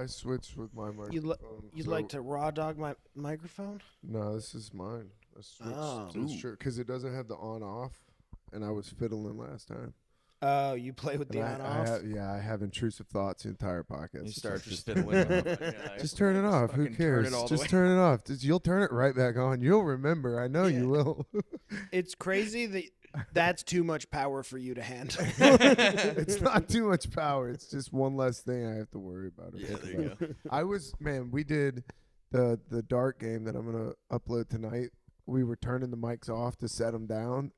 I switched with my microphone. You'd like to raw dog my microphone? No, this is mine. I switched Oh. to this shirt because it doesn't have the on-off, and I was fiddling last time. Oh, you play with the on-off? I have intrusive thoughts the entire podcast. You start just fiddling. Just turn it off. Who cares? Just turn it off. You'll turn it right back on. You'll remember. I know you will. It's crazy that's too much power for you to handle. It's not too much power. It's just one less thing I have to worry about. Yeah, there you go. We did the dart game that I'm going to upload tonight. We were turning the mics off to set them down.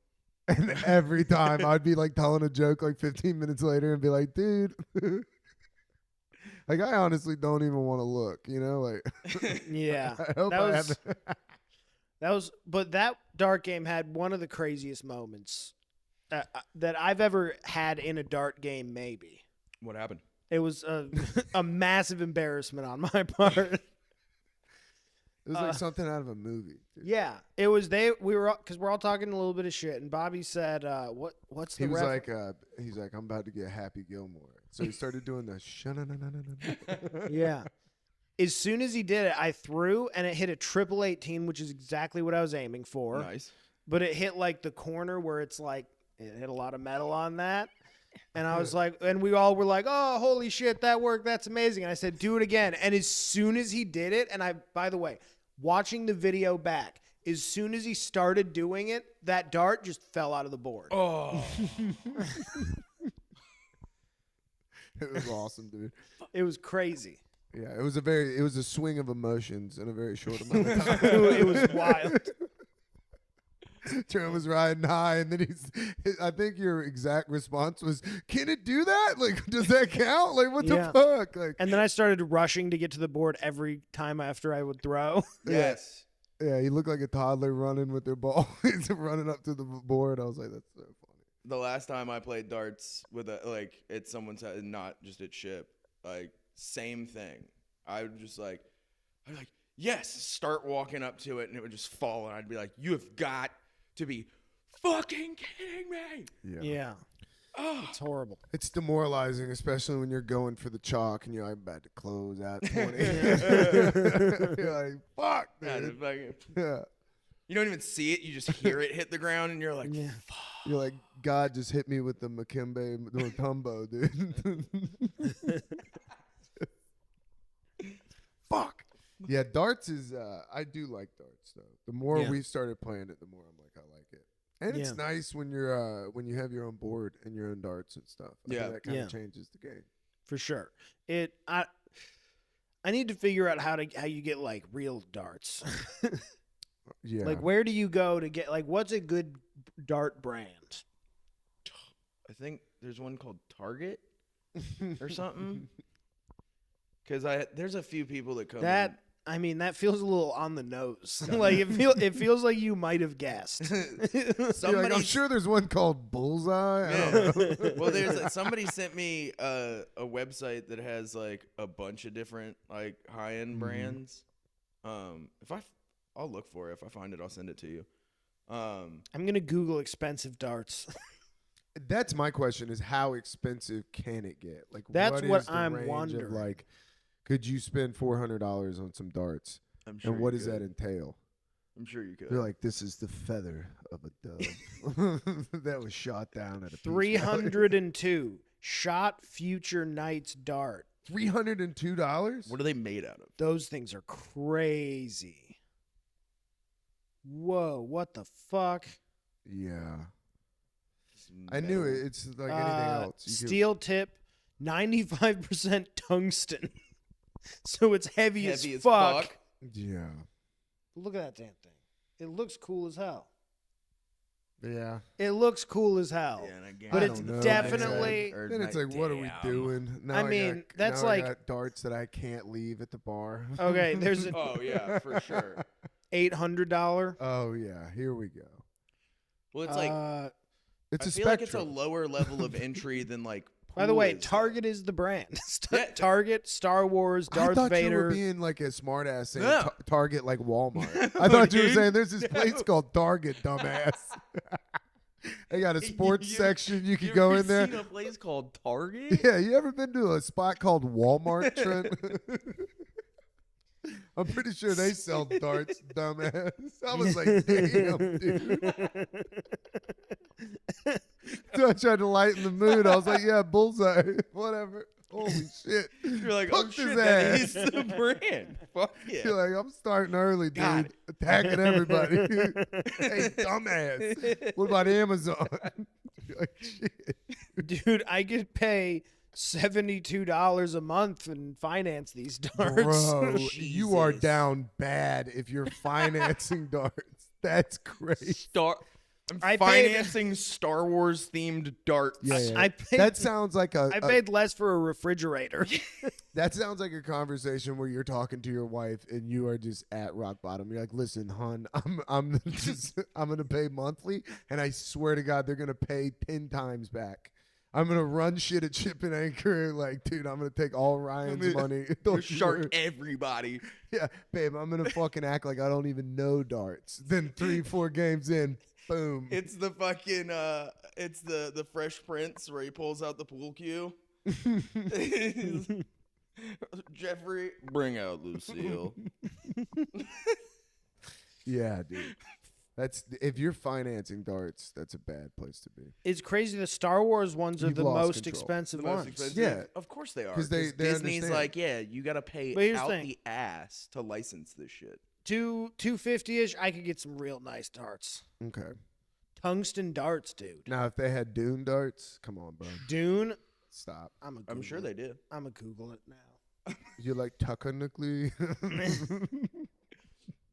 And every time I'd be like telling a joke like 15 minutes later and be like, dude, like I honestly don't even want to look, you know, like. Yeah. I hope I haven't. But that dart game had one of the craziest moments that I've ever had in a dart game, maybe. What happened? It was a massive embarrassment on my part. It was like something out of a movie. Dude. Yeah, it was. Because we're all talking a little bit of shit, and Bobby said, "What's the?" He was he's like, I'm about to get Happy Gilmore, so he started doing the Yeah. As soon as he did it, I threw, and it hit a triple 18, which is exactly what I was aiming for. Nice. But it hit like the corner where it's like it hit a lot of metal on that. And I was like, and we all were like, oh, holy shit, that worked. That's amazing. And I said, do it again. And as soon as he did it, and by the way, watching the video back, as soon as he started doing it, that dart just fell out of the board. Oh. It was awesome, dude. It was crazy. Yeah, it was a swing of emotions in a very short amount of time. It was wild. Trent was riding high, and then I think your exact response was, "Can it do that? Like, does that count? Like, what the fuck?" Like, and then I started rushing to get to the board every time after I would throw. Yes. Yeah, he looked like a toddler running with their ball. He's running up to the board. I was like, "That's so funny." The last time I played darts with at someone's house, not just at ship, like same thing. I'd be like, yes, start walking up to it, and it would just fall, and I'd be like, you have got to be fucking kidding me. Yeah. Oh, it's horrible. It's demoralizing, especially when you're going for the chalk and you're like, about to close out 20. You're like, fuck, man. Yeah. You don't even see it. You just hear it hit the ground, and you're like, fuck. You're like, God just hit me with the Makembe Mutombo, dude. Fuck. Yeah, darts is, I do like darts, though. The more we started playing it, the more I'm like, I like it. And it's nice when you're when you have your own board and your own darts and stuff. I think that kind of changes the game. For sure. I need to figure out how you get like real darts. Yeah. Like where do you go to get what's a good dart brand? I think there's one called Target or something. Because there's a few people that come in. I mean, that feels a little on the nose. Like it feels like you might have guessed. I'm sure there's one called Bullseye. I don't know. Well, somebody sent me a website that has like a bunch of different like high-end brands. I'll look for it. If I find it, I'll send it to you. I'm gonna Google expensive darts. That's my question: is how expensive can it get? Like that's what the I'm range wondering. Of, like, could you spend $400 on some darts? I'm sure. And what does that entail? I'm sure you could. They're like, this is the feather of a dove that was shot down at a 302 shot Future Knights dart. $302? What are they made out of? Those things are crazy. Whoa! What the fuck? Yeah. I knew it. It's like anything else. Steel tip, 95% tungsten. So it's heavy as fuck. Yeah. Look at that damn thing. It looks cool as hell. Yeah. It looks cool as hell. Yeah, but it's definitely. Then it's like, what are we doing? Now that's I got darts that I can't leave at the bar. Okay, there's a. Oh yeah, for sure. $800. Oh yeah, here we go. Well, it's like it's I a feel like it's a lower level of entry than like. By the way, Target is the brand. Target, Star Wars, Darth Vader. I thought you were being like a smart ass saying Target like Walmart. I thought you were saying there's this place called Target, dumbass. They got a sports section you You can go ever in there. seen a place called Target? Yeah, you ever been to a spot called Walmart, Trent? I'm pretty sure they sell darts, dumbass. I was like, damn, dude. So I tried to lighten the mood. I was like, yeah, bullseye, whatever. Holy shit. You're like, Fuck oh shit, his that ass. is the brand. Fuck yeah. You're like, I'm starting early, God. dude. Attacking everybody. Hey, dumbass. What about Amazon? You're like, shit. Dude, I could pay $72 a month and finance these darts. Bro, you are Jesus. down bad if you're financing darts. That's great. I'm financing Star Wars themed darts. Yeah. I paid, That sounds like I paid less for a refrigerator. that sounds like a conversation where you're talking to your wife and you are just at rock bottom. You're like, listen, hon, I'm gonna pay monthly, and I swear to God, they're gonna pay 10 times back. I'm gonna run shit at Chip and Anchor. Like, dude, I'm gonna take all Ryan's money. Don't you Shark worry. everybody. Yeah, babe, I'm gonna fucking act like I don't even know darts. Then 3-4 games in, boom. It's the fucking it's the Fresh Prince where he pulls out the pool cue. Jeffrey, bring out Lucille. Yeah, dude. That's if you're financing darts, that's a bad place to be. It's crazy. The Star Wars ones are You've the lost most control. expensive The most ones. expensive. Yeah. Of course they are. 'Cause they Disney's understand. like, yeah, you gotta pay But here's the out thing. the ass to license this shit. 250-ish, I could get some real nice darts. Okay. Tungsten darts, dude. Now, if they had Dune darts, come on, bro. Dune, Stop. I'm sure they did. I'm gonna Google it now. You like technically.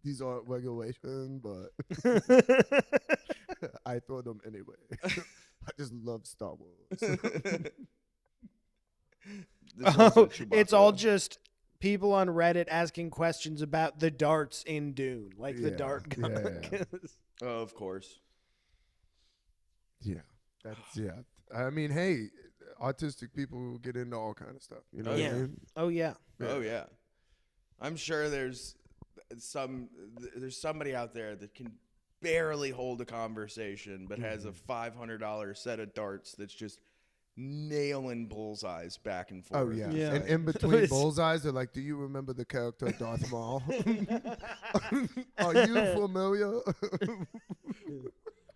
These aren't regulation, but I throw them anyway. I just love Star Wars. Oh, it's all just people on Reddit asking questions about the darts in Dune, like the Yeah, dart gun. yeah. Oh, of course. Yeah. I mean, hey, autistic people get into all kind of stuff. You know what Yeah. I mean? Oh yeah. Oh yeah. I'm sure there's somebody out there that can barely hold a conversation but has a $500 set of darts that's just nailing bullseyes back and forth. Oh yeah. Yeah. And in between bullseyes, they're like, "Do you remember the character Darth Maul? Are you familiar?"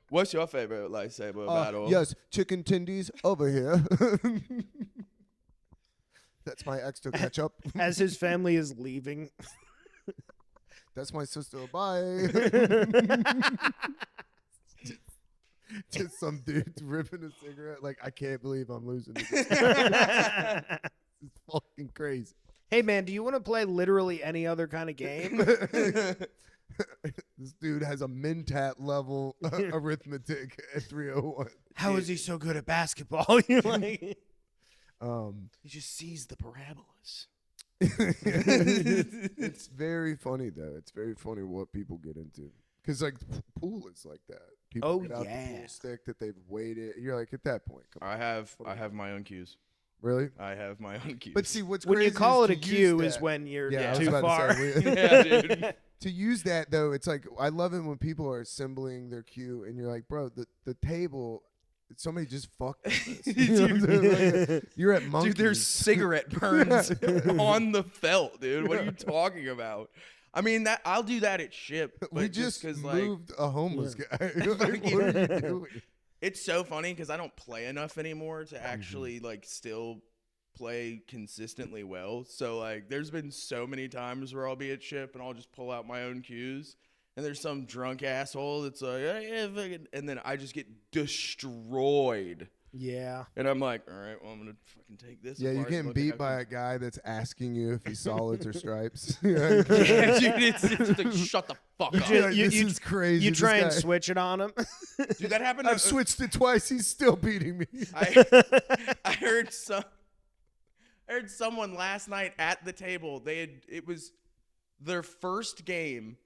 What's your favorite lightsaber battle? Yes, chicken tendies over here. That's my extra ketchup. As his family is leaving. That's my sister. Bye. Just some dude ripping a cigarette. Like, I can't believe I'm losing to this. It's fucking crazy. Hey man, do you want to play literally any other kind of game? This dude has a Mentat level arithmetic at 301. How is he so good at basketball? You're like, He just sees the parabolas. It's very funny though. It's very funny what people get into. Because like pool is like that. People Oh, get out the yeah. pool stick that they've weighted. You're like at that point. Come on. I have my own cues. Really? I have my own cues. But see, what's when crazy you call is it a to cue use is that- when you're Yeah, I was too about far. to say, yeah, dude. to use that though, it's like I love it when people are assembling their cue and you're like, bro, the table. Somebody just fucked with this. You know what I'm saying? Like, you're at Monkeys. Dude, there's cigarette burns on the felt, dude. What are you talking about? I mean, that I'll do that at ship. But we just because moved a homeless guy. Like, what are you doing? it's so funny because I don't play enough anymore to actually like still play consistently well. So like, there's been so many times where I'll be at ship and I'll just pull out my own cues. And there's some drunk asshole that's like, and then I just get destroyed. Yeah. And I'm like, all right, well, I'm going to fucking take this. Yeah, you're apart and getting look at beat how by a guy that's asking you if he's solids or stripes. yeah, dude, it's like, shut the fuck up. You're like, You- this you- is crazy. You this try and guy- switch it on him. Dude, that happened. I've switched it twice. He's still beating me. I heard someone last night at the table. It was their first game,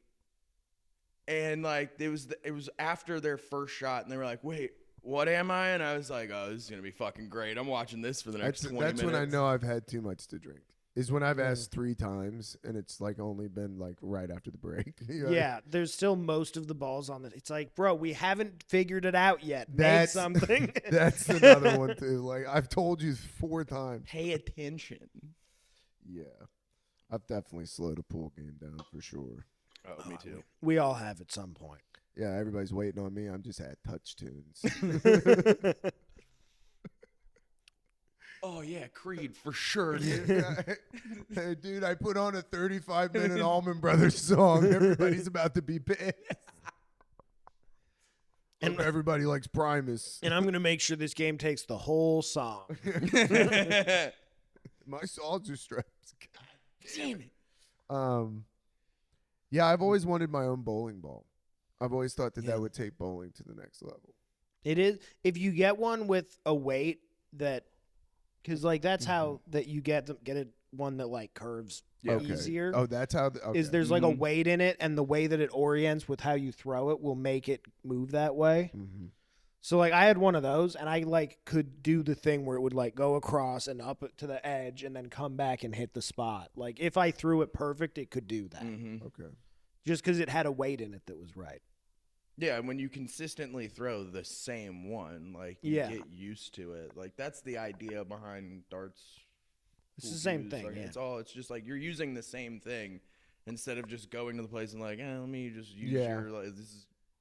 and like it was after their first shot, and they were like, "Wait, what am I?" And I was like, "Oh, this is gonna be fucking great. I'm watching this for the next 20 minutes." That's when I know I've had too much to drink. is when I've asked 3 times and it's like only been like right after the break. You know? Yeah, there's still most of the balls on it. It's like, bro, we haven't figured it out yet. Make That's something. That's another one too. Like I've told you 4 times. Pay attention. Yeah, I've definitely slowed a pool game down for sure. Oh, me too. We all have at some point. Yeah, everybody's waiting on me. I'm just at touch tunes. Oh yeah, Creed for sure, dude. Hey, dude, I put on a 35-minute Allman Brothers song. Everybody's about to be pissed. And everybody likes Primus. And I'm going to make sure this game takes the whole song. My songs are straps. God damn it. Yeah, I've always wanted my own bowling ball. I've always thought that would take bowling to the next level. It is. If you get one with a weight that, because like that's how that you get one that like curves easier. Oh, that's how. Is there's like a weight in it, and the way that it orients with how you throw it will make it move that way. Mm-hmm. So like I had one of those, and I like could do the thing where it would like go across and up to the edge, and then come back and hit the spot. Like if I threw it perfect, it could do that. Mm-hmm. Okay. Just because it had a weight in it that was right. Yeah, when you consistently throw the same one, like you get used to it. Like that's the idea behind darts. It's the same thing. Like, it's just like you're using the same thing instead of just going to the place and like, let me just use your. Like,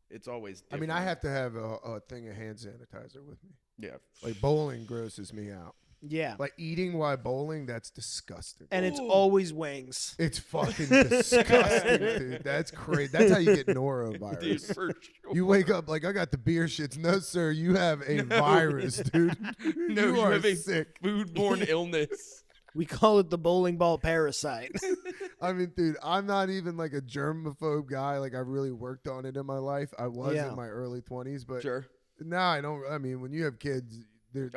it's always different. I mean, I have to have a thing of hand sanitizer with me. Yeah. Like bowling grosses me out. Yeah. Like eating while bowling, that's disgusting. And it's always wings. It's fucking disgusting, dude. That's crazy. That's how you get norovirus. Dude, for sure. You wake up like, I got the beer shits. No, sir, you have a virus, dude. No, you are have a sick. foodborne illness. We call it the bowling ball parasite. I mean, dude, I'm not even like a germaphobe guy. Like, I really worked on it in my life. I was in my early 20s, but now I don't. I mean, when you have kids, you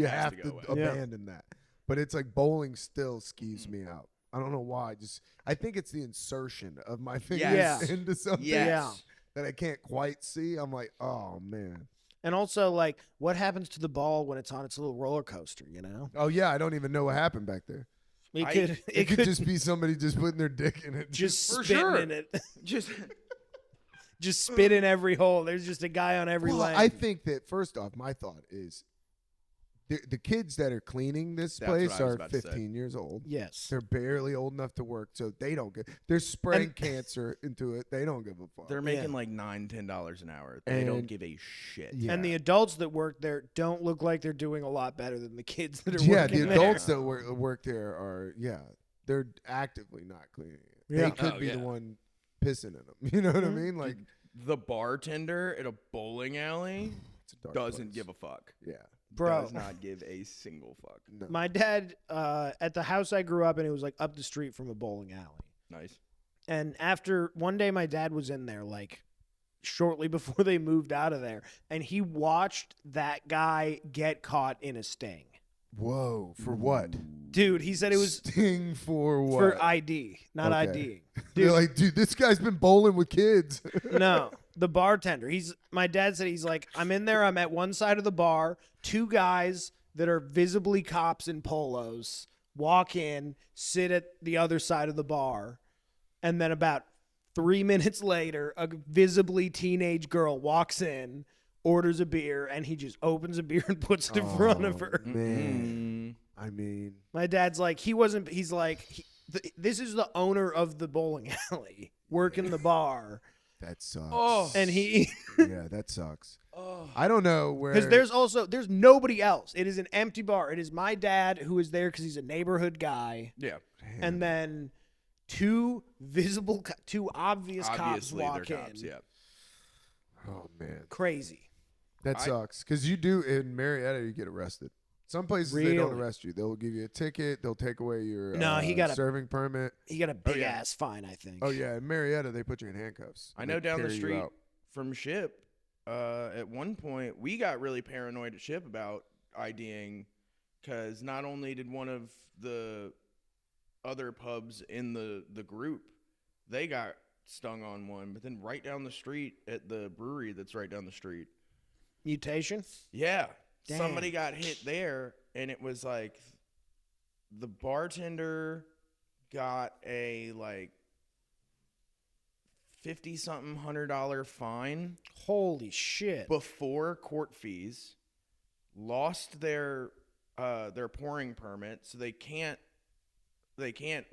have to abandon that. But it's like bowling still skis me out. I don't know why. I think it's the insertion of my fingers into something that I can't quite see. I'm like, oh man. And also, like, what happens to the ball when it's on its little roller coaster? You know? Oh yeah, I don't even know what happened back there. It could just be somebody just putting their dick in it, just spitting in it, just spit in every hole. There's just a guy on every lane. I think that first off, my thought is the kids that are cleaning this place are 15 years old. Yes. They're barely old enough to work, so they don't get. They're spraying cancer into it. They don't give a fuck. They're making like $9-10 an hour. They don't give a shit. Yeah. And the adults that work there don't look like they're doing a lot better than the kids that are working there. Yeah, the adults that work there are, they're actively not cleaning it. Yeah. They could be the one pissing in them. You know what I mean? Like the bartender at a bowling alley doesn't give a fuck. Yeah. Bro. Does not give a single fuck. No. My dad, at the house I grew up in, it was like up the street from a bowling alley. Nice. And after one day, my dad was in there like shortly before they moved out of there, and he watched that guy get caught in a sting. Whoa, for what? Dude, he said it was sting for what? For ID, not IDing. Dude, you're like, dude, this guy's been bowling with kids. No, the bartender. My dad said he's like, I'm in there. I'm at one side of the bar. 2 guys that are visibly cops in polos walk in, sit at the other side of the bar, and then about 3 minutes later, a visibly teenage girl walks in, orders a beer, and he just opens a beer and puts it in front of her. Man, I mean, my dad's like, he's like, this is the owner of the bowling alley working the bar. That sucks. Oh, and yeah, that sucks. Oh. I don't know where, because there's nobody else. It is an empty bar. It is my dad who is there because he's a neighborhood guy. Yeah, and then 2 obvious cops walk in. Cops, yeah. Oh man, crazy. That sucks because you do in Marietta you get arrested. Some places they don't arrest you. They'll give you a ticket. They'll take away your he got serving permit. He got a big ass fine, I think. Oh yeah, in Marietta they put you in handcuffs. I know down the street from Ship, at one point we got really paranoid at Ship about IDing because not only did one of the other pubs in the group, they got stung on one, but then right down the street at the brewery that's right down the street. Mutation? Yeah. Damn. Somebody got hit there, and it was like the bartender got a like $50-something $100 fine. Holy shit! Before court fees, lost their pouring permit, so they can't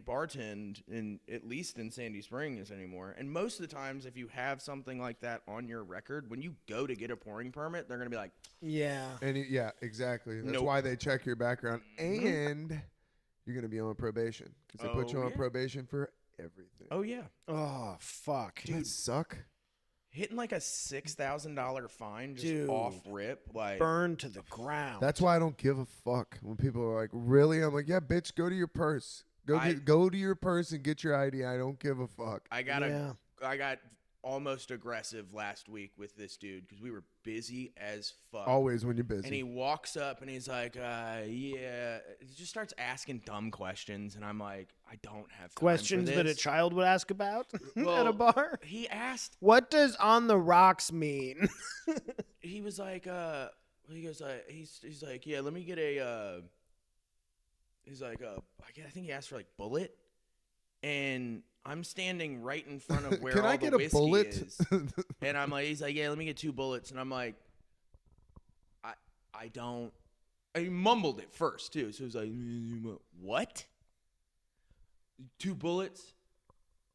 bartend in at least in Sandy Springs anymore. And most of the times, if you have something like that on your record, when you go to get a pouring permit, they're gonna be like, yeah, yeah, exactly. That's Nope. why they check your background, and you're gonna be on probation because they put you on probation for everything. oh yeah, oh fuck, Doesn't that suck? hitting like a $6,000 fine just Dude. off rip, like burned to the ground. That's why I don't give a fuck when people are like, "Really?" I'm like, "Yeah, bitch, go to your purse. Go to your purse and get your ID. I don't give a fuck." I got almost aggressive last week with this dude because we were busy as fuck. Always when you're busy. And he walks up and he's like, yeah. He just starts asking dumb questions, and I'm like, I don't have time questions for that a this. child would ask about at Well, a bar. He asked. What does "on the rocks" mean? He was like, he goes, he's like, yeah, let me get a. He's like, I think he asked for like bullet, and I'm standing right in front of where Can all I the get a whiskey bullet? is, and I'm like, he's like, yeah, let me get 2 bullets, and I'm like, I don't. He mumbled it first too, so he was like, what? 2 bullets?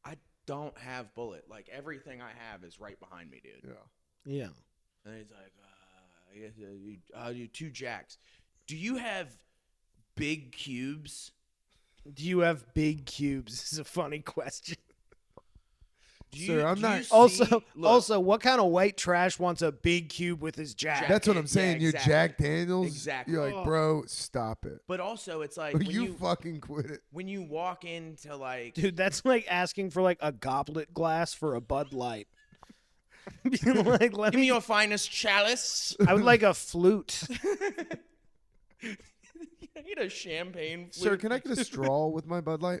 I don't have bullet. Like everything I have is right behind me, dude. Yeah. And he's like, I'll do 2 jacks. Do you have big cubes? Do you have big cubes? This is a funny question. Sir, I'm not. Also, what kind of white trash wants a big cube with his jack? That's what I'm saying. Yeah, You're Jack Daniels. Exactly. You're like, bro, stop it. But also, it's like Or when you fucking quit it. when you walk into like, Dude, that's like asking for like a goblet glass for a Bud Light. Being like, give me your finest chalice. I would like a flute. I need a champagne flute. Sir, can I get a straw with my Bud Light?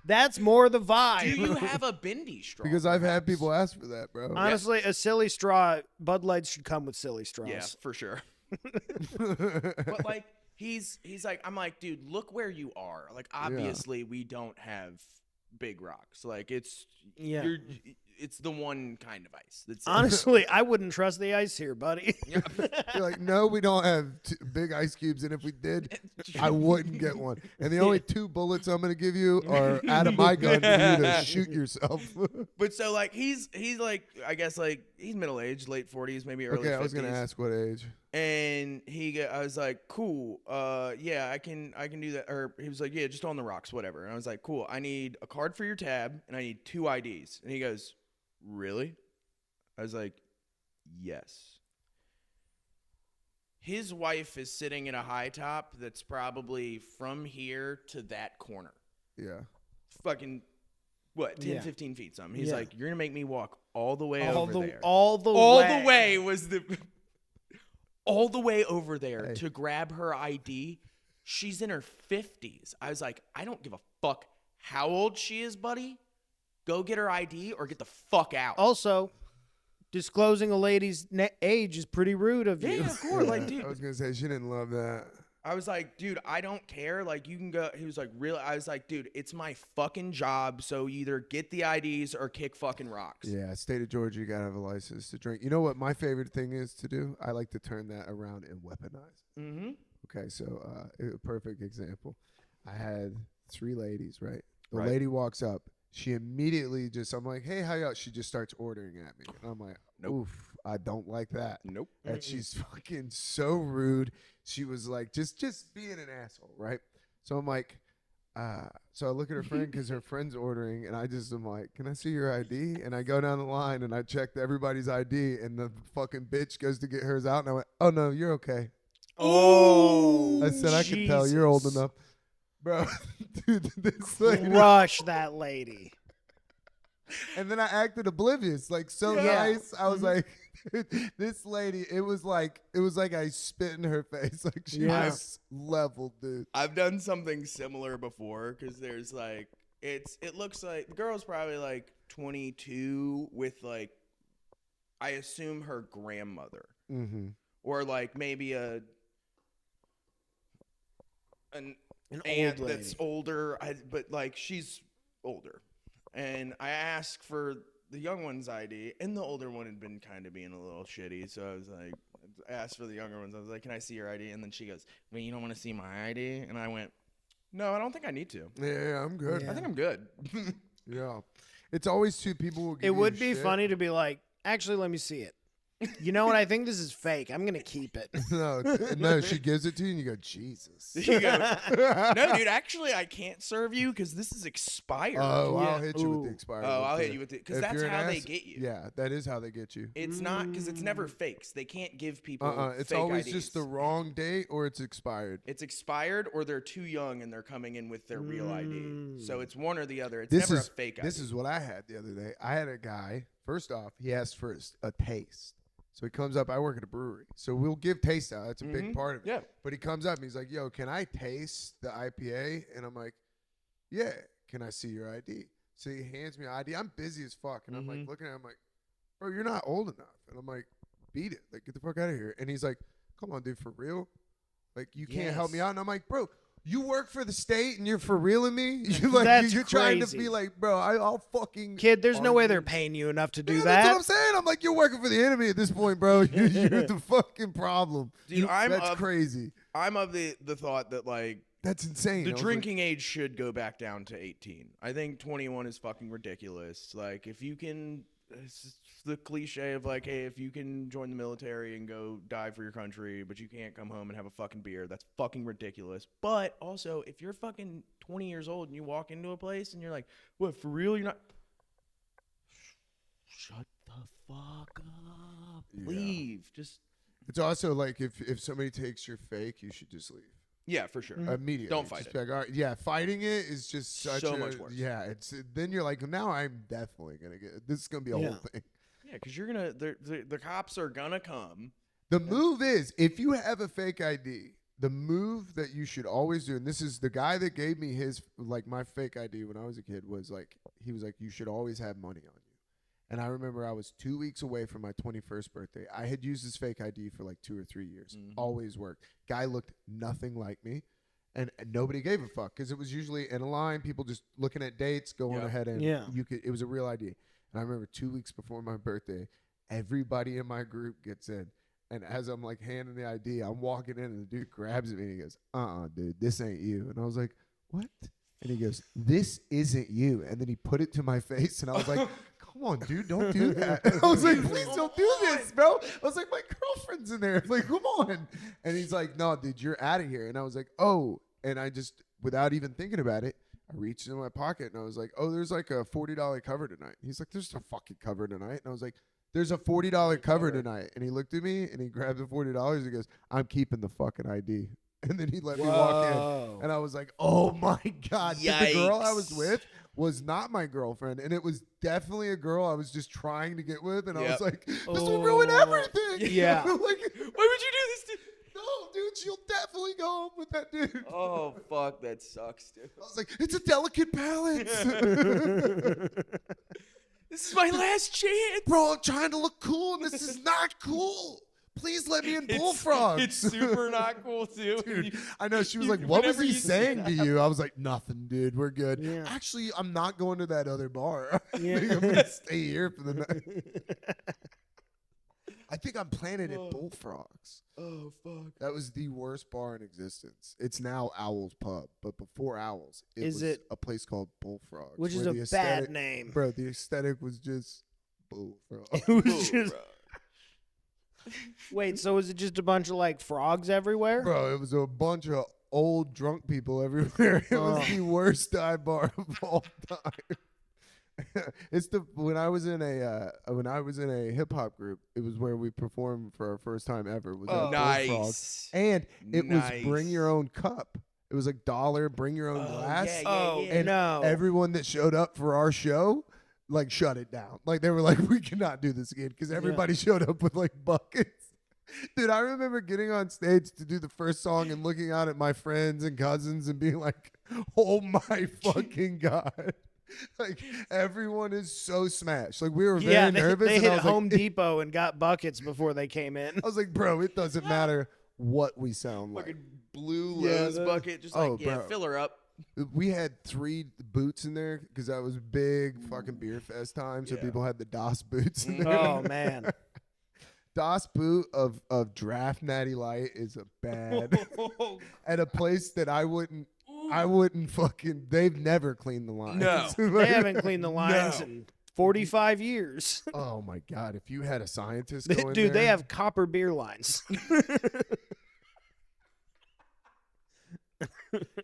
That's more the vibe. Do you have a bendy straw? Because I've had perhaps? people ask for that, bro. Honestly, a silly straw. Bud Lights should come with silly straws. Yeah, for sure. But like, he's like, I'm like, dude, look where you are. Like, obviously, we don't have big rocks. Like, it's it's the one kind of ice. That's Honestly, I wouldn't trust the ice here, buddy. You're like, no, we don't have big ice cubes, and if we did, I wouldn't get one. And the only 2 bullets I'm gonna give you are out of my gun for you to shoot yourself. But so like he's like, I guess like he's middle aged, late 40s, maybe early 50s. Okay, I was gonna ask what age. And I was like, cool, yeah, I can do that. Or he was like, yeah, just on the rocks, whatever. And I was like, cool, I need a card for your tab, and I need 2 IDs. And he goes, really? I was like, yes. His wife is sitting in a high top that's probably from here to that corner. Yeah. Fucking, what, 10, 15 feet something. He's like, you're going to make me walk all the way over there. All the way was the... all the way over there to grab her ID. She's in her 50s. I was like, I don't give a fuck how old she is, buddy. Go get her ID or get the fuck out. Also, disclosing a lady's age is pretty rude of you. Yeah, of course. Like, dude. I was gonna say she didn't love that. I was like, dude, I don't care. Like, you can go. He was like, really? I was like, dude, it's my fucking job. So either get the IDs or kick fucking rocks. Yeah, state of Georgia, you gotta have a license to drink. You know what my favorite thing is to do? I like to turn that around and weaponize. Mm-hmm. Okay, so a perfect example. I had 3 ladies, right? The Right. lady walks up. She immediately I'm like, hey, how y'all? She just starts ordering at me. And I'm like, oof, I don't like that. Nope. And she's fucking so rude. She was like, just being an asshole, right? So I'm like, so I look at her friend because her friend's ordering, and I'm like, can I see your ID? And I go down the line, and I checked everybody's ID, and the fucking bitch goes to get hers out, and I went, oh, no, you're okay. Oh, I said, I can tell you're old enough. Bro, dude, this lady. Crush that lady. And then I acted oblivious, like so nice. I was like, dude, this lady, it was like I spit in her face. Like she was leveled, dude. I've done something similar before because there's like, it looks like the girl's probably like 22 with like, I assume her grandmother. Mm-hmm. Or like maybe An aunt old lady. that's older, but like she's older. And I asked for the young one's ID, and the older one had been kind of being a little shitty. So I was like, I asked for the younger ones. I was like, "Can I see your ID?" And then she goes, "Well, you don't want to see my ID?" And I went, "No, I don't think I need to. Yeah, I'm good. Yeah. I think I'm good." Yeah. It's always two people who give It you would be shit. funny to be like, actually, let me see it. You know what? I think this is fake. I'm going to keep it. No, she gives it to you and you go, Jesus. You go, "No, dude, actually, I can't serve you because this is expired." Oh, Yeah. I'll hit you with Ooh. the expired. Oh, one, I'll too. hit you with it because If that's you're an how they ass- get you. Yeah, that is how they get you. It's not because it's never fakes. They can't give people. It's fake always IDs. just the wrong date or it's expired. It's expired or they're too young and they're coming in with their real ID. So it's one or the other. It's This never is a fake ID. This is what I had the other day. I had a guy. First off, he asked for a taste. So he comes up. I work at a brewery, so we'll give taste out. That's a big part of it. Yeah. But he comes up and he's like, "Yo, can I taste the IPA?" And I'm like, "Yeah." Can I see your ID? So he hands me ID. I'm busy as fuck, and I'm like looking at him like, "Bro, you're not old enough." And I'm like, "Beat it! Like, get the fuck out of here." And he's like, "Come on, dude, for real? Like, you can't help me Yes. out?" And I'm like, "Bro, you work for the state and you're for reeling me? You like That's you're trying to crazy. be like, bro, I'll fucking Kid, there's no way argue." they're paying you enough to do Yeah, that. That's what I'm saying. I'm like, you're working for the enemy at this point, bro. You're the fucking problem. Dude, That's crazy. I'm of the thought that like That's insane. the I was drinking age should go back down to 18. I think 21 is fucking ridiculous. Like if you can, it's the cliche of like, hey, if you can join the military and go die for your country, but you can't come home and have a fucking beer, that's fucking ridiculous. But also, if you're fucking 20 years old and you walk into a place and you're like, what, for real? You're not. Shut the fuck up. Yeah. Leave. Just. It's also like if somebody takes your fake, you should just leave. Yeah, for sure. Immediately. Don't fight Just it. be like, all right, yeah, fighting it is just such So much worse. Yeah, it's then you're like, now I'm definitely gonna get this is gonna be a whole thing. Yeah, because you're gonna. The cops are gonna come. The move is if you have a fake ID, the move that you should always do, and this is the guy that gave me his like my fake ID when I was a kid was like he was like you should always have money on you. And I remember I was 2 weeks away from my 21st birthday. I had used this fake ID for like 2 or 3 years. Always worked. Guy looked nothing like me. And nobody gave a fuck because it was usually in a line, people just looking at dates, going ahead and it was a real ID. And I remember 2 weeks before my birthday, everybody in my group gets in. And as I'm like handing the ID, I'm walking in and the dude grabs me and he goes, dude, this ain't you. And I was like, what? And he goes, this isn't you. And then he put it to my face and I was like, come on, dude, don't do that. I was like, please don't do this, bro. I was like, my girlfriend's in there. Like, come on. And he's like, no, dude, you're out of here. And I was like, oh. And I just, without even thinking about it, I reached in my pocket and I was like, oh, there's like a $40 cover tonight. He's like, there's a fucking cover tonight. And I was like, there's a $40 cover tonight. And he looked at me and he grabbed the $40. He goes, I'm keeping the fucking ID. And then he let me walk in. And I was like, oh my God. The girl I was with was not my girlfriend. And it was definitely a girl I was just trying to get with. And I was like, this will ruin everything. Yeah. Why Like, would you do this to? no, dude, she'll definitely go home with that dude. Oh fuck, that sucks, dude. I was like, it's a delicate balance. This is my last chance. Bro, I'm trying to look cool and this is not cool. Please let me in Bullfrogs. It's super not cool too. Dude, I know. She was like, what was whenever he you see saying to you? I was like, nothing, dude. We're good. Yeah. Actually, I'm not going to that other bar. Yeah. I'm going to stay here for the night. I think I'm planted at Bullfrogs. Oh fuck. That was the worst bar in existence. It's now Owl's Pub, but before Owl's, Is was it- a place called Bullfrogs. Which is where a the bad aesthetic- name. Bro, the aesthetic was just Bullfrogs. It was just. Wait, so is it just a bunch of like frogs everywhere? Bro, it was a bunch of old drunk people everywhere. It was the worst dive bar of all time. It's when I was in a hip hop group, it was where we performed for our first time ever. Was at Bullfrog. Nice. And it was bring Nice. your own cup. It was like $1, bring your own glass. Oh, And no. everyone that showed up for our show, like, shut it down. Like, they were like, we cannot do this again because everybody showed up with like buckets. Dude, I remember getting on stage to do the first song and looking out at my friends and cousins and being like, oh my fucking God. Like, everyone is so smashed. Like, we were very nervous. They and hit I was Home like, Depot and got buckets before they came in. I was like, bro, it doesn't matter what we sound like. Fucking blue Lowe's bucket, just like, bro. fill her up. We had 3 boots in there because that was big fucking beer fest time. So Yeah. people had the DOS boots in there. Oh man. DOS boot of draft Natty Light is a bad at a place that I wouldn't fucking. They've never cleaned the lines. No. They haven't cleaned the lines No. in 45 years. Oh my god! If you had a scientist go in Dude, there, they have copper beer lines.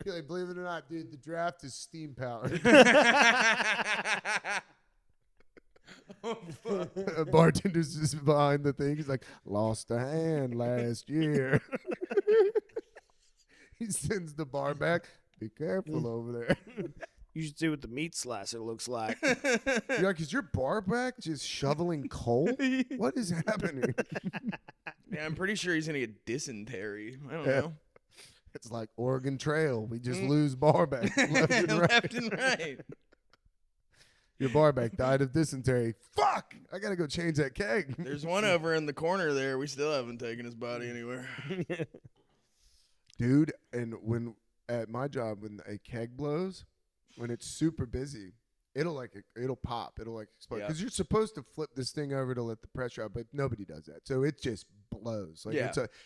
You're like, believe it or not, dude, the draft is steam powered. A bartender's just behind the thing. He's like, lost a hand last year. He sends the bar back. Be careful over there. You should see what the meat slicer looks like. You're like, is your bar back just shoveling coal? What is happening? Yeah, I'm pretty sure he's gonna get dysentery. I don't Yeah. know. It's like Oregon Trail. We just lose bar back left and right. Left and right. Your bar back died of dysentery. Fuck! I gotta go change that keg. There's one over in the corner there. We still haven't taken his body anywhere. Dude, and when at my job, when a keg blows, when it's super busy, it'll pop. It'll like explode. Because you're supposed to flip this thing over to let the pressure out, but nobody does that. So it just blows. Like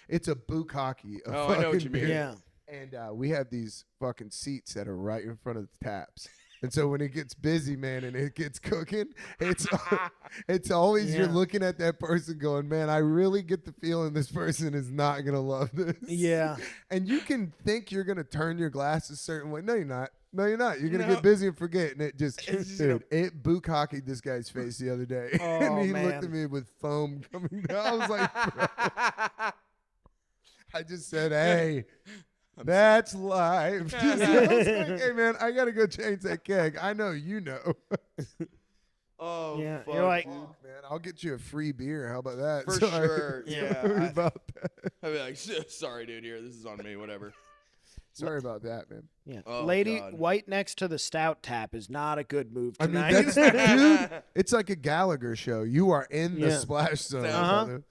it's a bukkake. Oh, I know what you mean. Yeah. And we have these fucking seats that are right in front of the taps. And so when it gets busy, man, and it gets cooking, it's always you're looking at that person going, man, I really get the feeling this person is not going to love this. Yeah. And you can think you're going to turn your glass a certain way. No, you're not. No, you're not. You're going to get busy and forget. And it just, dude, it bukkake this guy's face the other day. Oh, and he man. looked at me with foam coming down. I was like, bro. I just said, hey. That's life. I was like, hey, man, I got to go change that keg. I know you know. Oh, Yeah, fuck, you're like- dude. Man, I'll get you a free beer. How about that? For Sorry. sure. Yeah. Sorry about that. I'd be like, sorry, dude. Here, this is on me. Whatever. Sorry about that, man. Yeah. Oh, Lady, God. white next to the stout tap is not a good move I mean, tonight. that's dude. It's like a Gallagher show. You are in the Yeah. splash zone. Uh-huh. brother.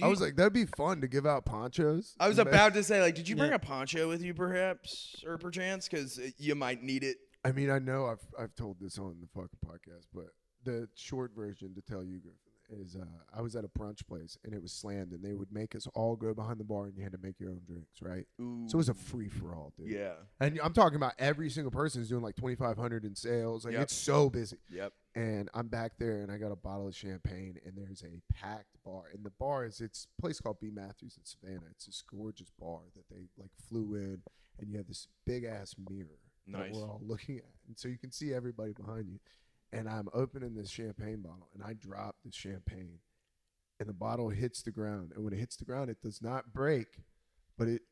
I was like, that'd be fun to give out ponchos. I was And about to say, like, did you bring Yeah. a poncho with you, perhaps, or perchance? Because you might need it. I mean, I know I've told this on the fucking podcast, but the short version to tell you, Griffin, is I was at a brunch place and it was slammed, and they would make us all go behind the bar, and you had to make your own drinks, right? Ooh. So it was a free for all, dude. Yeah. And I'm talking about every single person is doing like 2,500 in sales. Like Yep. it's so busy. Yep. And I'm back there, and I got a bottle of champagne, and there's a packed bar. And the bar it's a place called B. Matthews in Savannah. It's this gorgeous bar that they like flew in, and you have this big ass mirror that Nice. we're all looking at, and so you can see everybody behind you. And I'm opening this champagne bottle, and I drop the champagne, and the bottle hits the ground. And when it hits the ground, it does not break, but it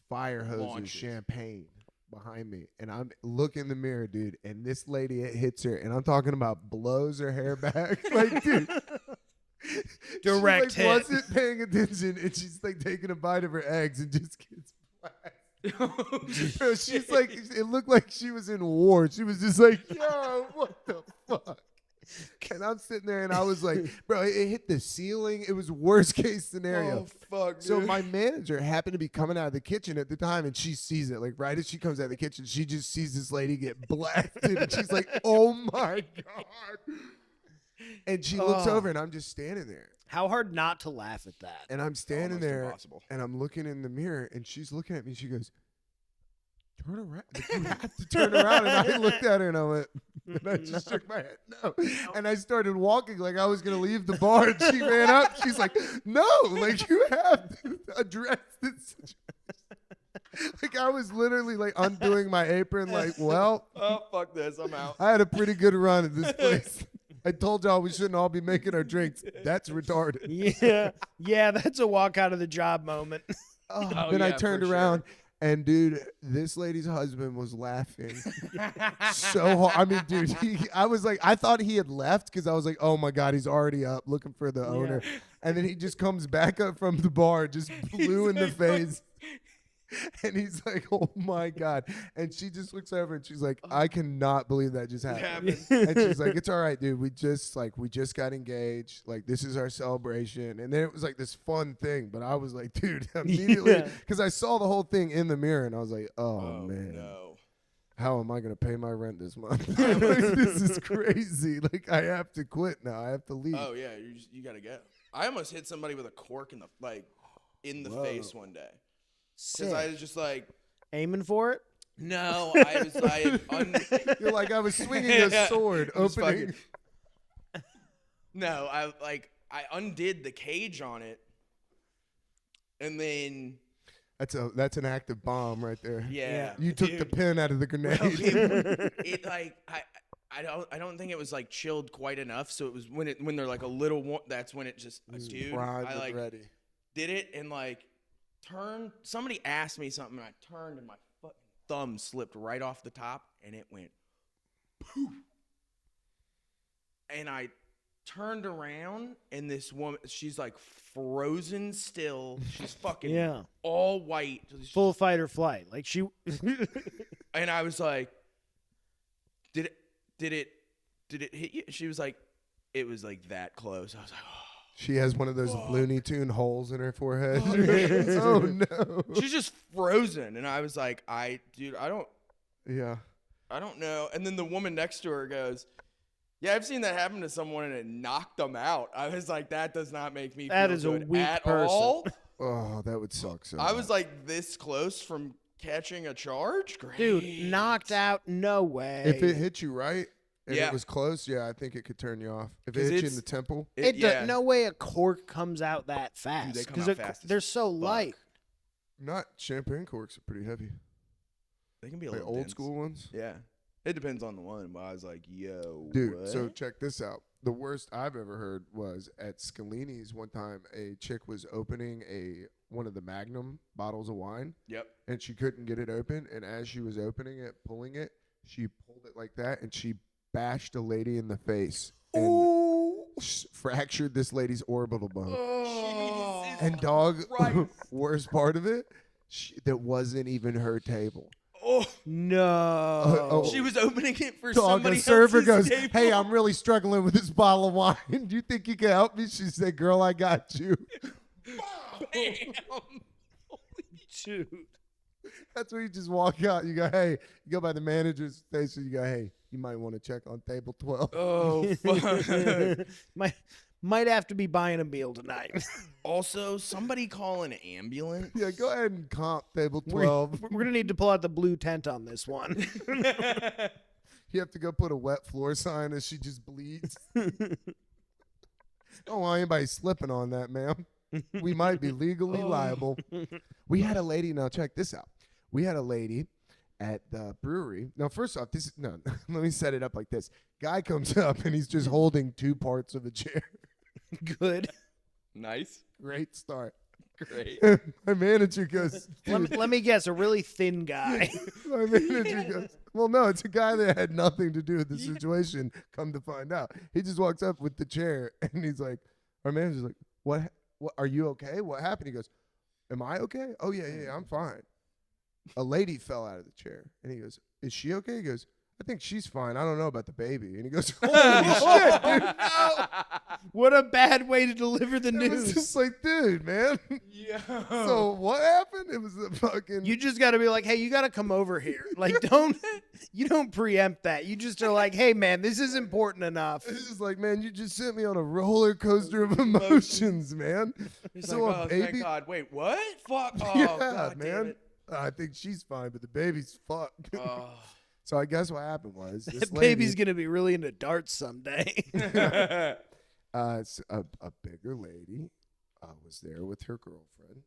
fire hoses Launches. champagne behind me. And I'm looking in the mirror, dude, and this lady, it hits her, and I'm talking about blows her hair back. Like, dude. Direct she, like, hit. wasn't paying attention, and she's like taking a bite of her eggs and just gets blasted. Bro, she's like, it looked like she was in war. She was just like, yo, what the fuck? And I'm sitting there, and I was like, bro, it hit the ceiling. It was worst case scenario. Oh, fuck, dude. So my manager happened to be coming out of the kitchen at the time, and she sees it. Like right as she comes out of the kitchen, she just sees this lady get blasted, and she's like, "Oh my god!" And she looks over, and I'm just standing there, How hard not to laugh at that? and I'm standing Almost there, impossible. and I'm looking in the mirror, and she's looking at me. She goes, "Turn around! Like, you have to turn around." And I looked at her, and I went, and I just shook my head, no. And I started walking like I was gonna leave the bar, and she ran up. She's like, "No, like you have to address this situation." Like I was literally like undoing my apron, like, well, Oh, fuck this. I'm out. I had a pretty good run at this place. I told y'all we shouldn't all be making our drinks. That's retarded. Yeah, that's a walk out of the job moment. Oh, Then I yeah, turned for around, and dude, this lady's husband was laughing so hard. I mean, dude, I was like, I thought he had left because I was like, oh my god, he's already up looking for the owner, and then he just comes back up from the bar, just blue in the face. And he's like, oh my God. And she just looks over and she's like, I cannot believe that just happened. And she's like, it's all right, dude. We just got engaged. Like, this is our celebration. And then it was like this fun thing. But I was like, dude, immediately, because I saw the whole thing in the mirror and I was like, oh man. No. How am I going to pay my rent this month? Like, this is crazy. Like, I have to quit now. I have to leave. Oh yeah, you got to go. I almost hit somebody with a cork in the face one day. Because I was just like aiming for it. No, You're like, I was swinging a sword, opening. No, I undid the cage on it, and then that's an active bomb right there. Yeah, you took the pin out of the grenade. Well, I don't think it was like chilled quite enough. So it was when they're like a little warm. That's when it just dude. I ready. Did it and turned. Somebody asked me something, and I turned, and my fucking thumb slipped right off the top, and it went poof. And I turned around, and this woman, she's like frozen still. She's fucking all white, full fight or flight. Like she. And I was like, "Did it hit you?" She was like, "It was like that close." I was like, "Oh." She has one of those Looney Tune holes in her forehead. Oh no. She's just frozen. And I was like, I don't know. And then the woman next to her goes, yeah, I've seen that happen to someone and it knocked them out. I was like, that does not make me feel good a weak at person. all. Oh, that would suck so I was like this close from catching a charge. Great. Dude, knocked out, no way. If it hit you right, and it was close, I think it could turn you off. If it hit you in the temple. No way a cork comes out that fast. Dude, they come out fast. They're so light. Not champagne corks are pretty heavy. They can be a little old dense. school ones. Yeah. It depends on the one, but I was like, yo, dude, what? So check this out. The worst I've ever heard was at Scalini's one time. A chick was opening one of the Magnum bottles of wine. Yep. And she couldn't get it open. And as she was opening it, pulling it, she pulled it like that, and she bashed a lady in the face and fractured this lady's orbital bone. Oh, and dog, worst part of it, that wasn't even her table. Oh no! She was opening it for dog, somebody the server else's goes, table. "Hey, I'm really struggling with this bottle of wine. Do you think you can help me?" She said, "Girl, I got you." Bam! Dude. That's where you just walk out. You go, "Hey," you go by the manager's station. You go, "Hey, you might want to check on table 12. Oh, fuck. Might have to be buying a meal tonight. Also, somebody call an ambulance. Yeah, go ahead and comp table 12. We're going to need to pull out the blue tent on this one. You have to go put a wet floor sign as she just bleeds. Don't want anybody slipping on that, ma'am. We might be legally liable. We had a lady. Now, check this out. We had a lady at the brewery. Now, first off, let me set it up like this. Guy comes up and he's just holding two parts of a chair. Good. Nice. Great start. Great. My manager goes, let me guess, a really thin guy. My manager goes, well, no, it's a guy that had nothing to do with the situation, come to find out. He just walks up with the chair and he's like, our manager's like, what, are you okay? What happened? He goes, am I okay? Oh, yeah, I'm fine. A lady fell out of the chair. And he goes, is she okay? He goes, I think she's fine. I don't know about the baby. And he goes, holy shit, dude. No. What a bad way to deliver the It news. was just like, dude, man. Yeah. So what happened? It was a fucking... You just got to be like, hey, you got to come over here. Like, you don't preempt that. You just are like, hey, man, this is important enough. It's just like, man, you just sent me on a roller coaster of emotions, man. He's so like, a oh, baby... thank God. Wait, what? Fuck. Oh, yeah, God, man. damn it. I think she's fine, but the baby's fucked. Oh. So I guess what happened was this That lady, baby's going to be really into darts someday. it's a bigger lady was there with her girlfriend,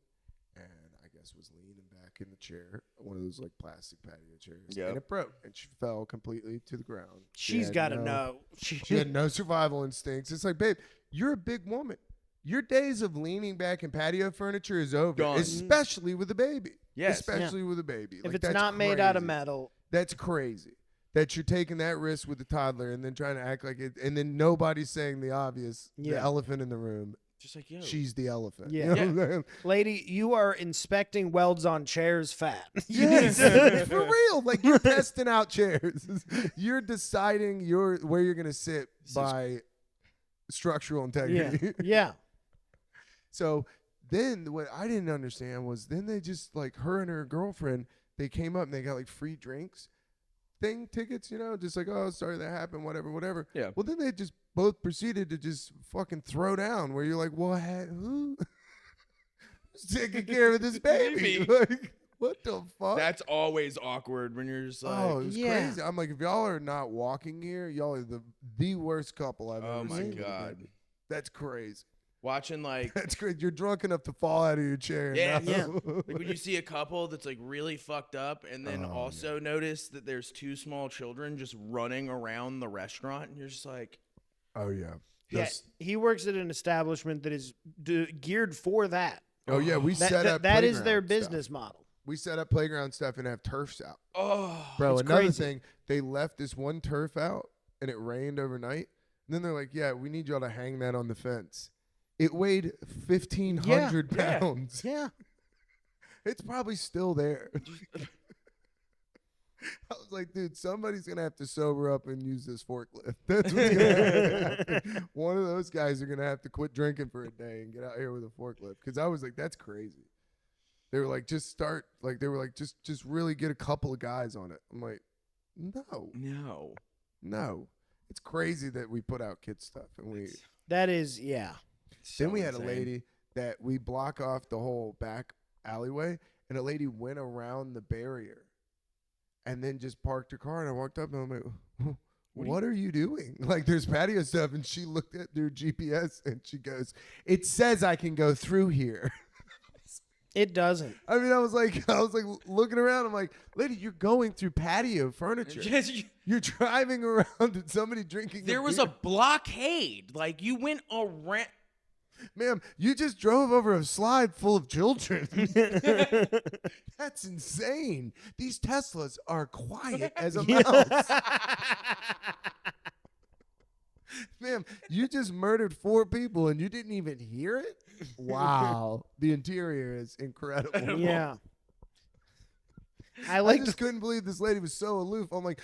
and I guess was leaning back in the chair, one of those like plastic patio chairs, and it broke, and she fell completely to the ground. She's got to know. She had no survival instincts. It's like, babe, you're a big woman. Your days of leaning back in patio furniture is over, Done. especially with a baby. Yes. Especially with a baby. If Like, it's that's not made out of crazy. metal. That's crazy. That you're taking that risk with a toddler and then trying to act like it, and then nobody's saying the obvious, the elephant in the room. Just like, yo. She's the elephant. Yeah. You know what I'm saying? Lady, you are inspecting welds on chairs fat. Yes, for real. Like, you're testing out chairs. You're deciding where you're gonna sit by structural integrity. Yeah. So then what I didn't understand was then they just like her and her girlfriend, they came up and they got like free drinks tickets, just like, oh, sorry that happened, whatever. Yeah. Well, then they just both proceeded to just fucking throw down where you're like, well, who's taking care of this baby? Like, what the fuck? That's always awkward when you're just like, oh, it was crazy. I'm like, if y'all are not walking here, y'all are the worst couple I've ever seen. Oh my God. That's crazy. Watching like That's great. You're drunk enough to fall out of your chair. Yeah, now. yeah. Like when you see a couple that's like really fucked up, and then also notice that there's 2 small children just running around the restaurant, and you're just like, oh yeah. Yeah, he works at an establishment that is geared for that. Oh yeah, we set up. That is their playground business stuff. model. We set up playground stuff and have turfs out. oh, Bro, it's another crazy. thing, they left this one turf out and it rained overnight. And then they're like, yeah, we need y'all to hang that on the fence. It weighed 1,500 pounds. Yeah. It's probably still there. I was like, dude, somebody's going to have to sober up and use this forklift. That's what's going to happen. One of those guys are going to have to quit drinking for a day and get out here with a forklift. Because I was like, that's crazy. They were like, just really get a couple of guys on it. I'm like, no. It's crazy that we put out kids stuff. And That is, yeah. then we had a lady that we block off the whole back alleyway, and a lady went around the barrier and then just parked her car. And I walked up and I'm like, what are you doing? Like, there's patio stuff. And she looked at their GPS and she goes, it says I can go through here. It doesn't. I mean, I was like looking around. I'm like, lady, you're going through patio furniture. You're driving around and somebody drinking. There was a blockade. Like, you went around. Ma'am, you just drove over a slide full of children. That's insane. These Teslas are quiet as a mouse. Ma'am, you just murdered 4 people and you didn't even hear it? Wow. The interior is incredible. Yeah. I just couldn't believe this lady was so aloof. I'm like,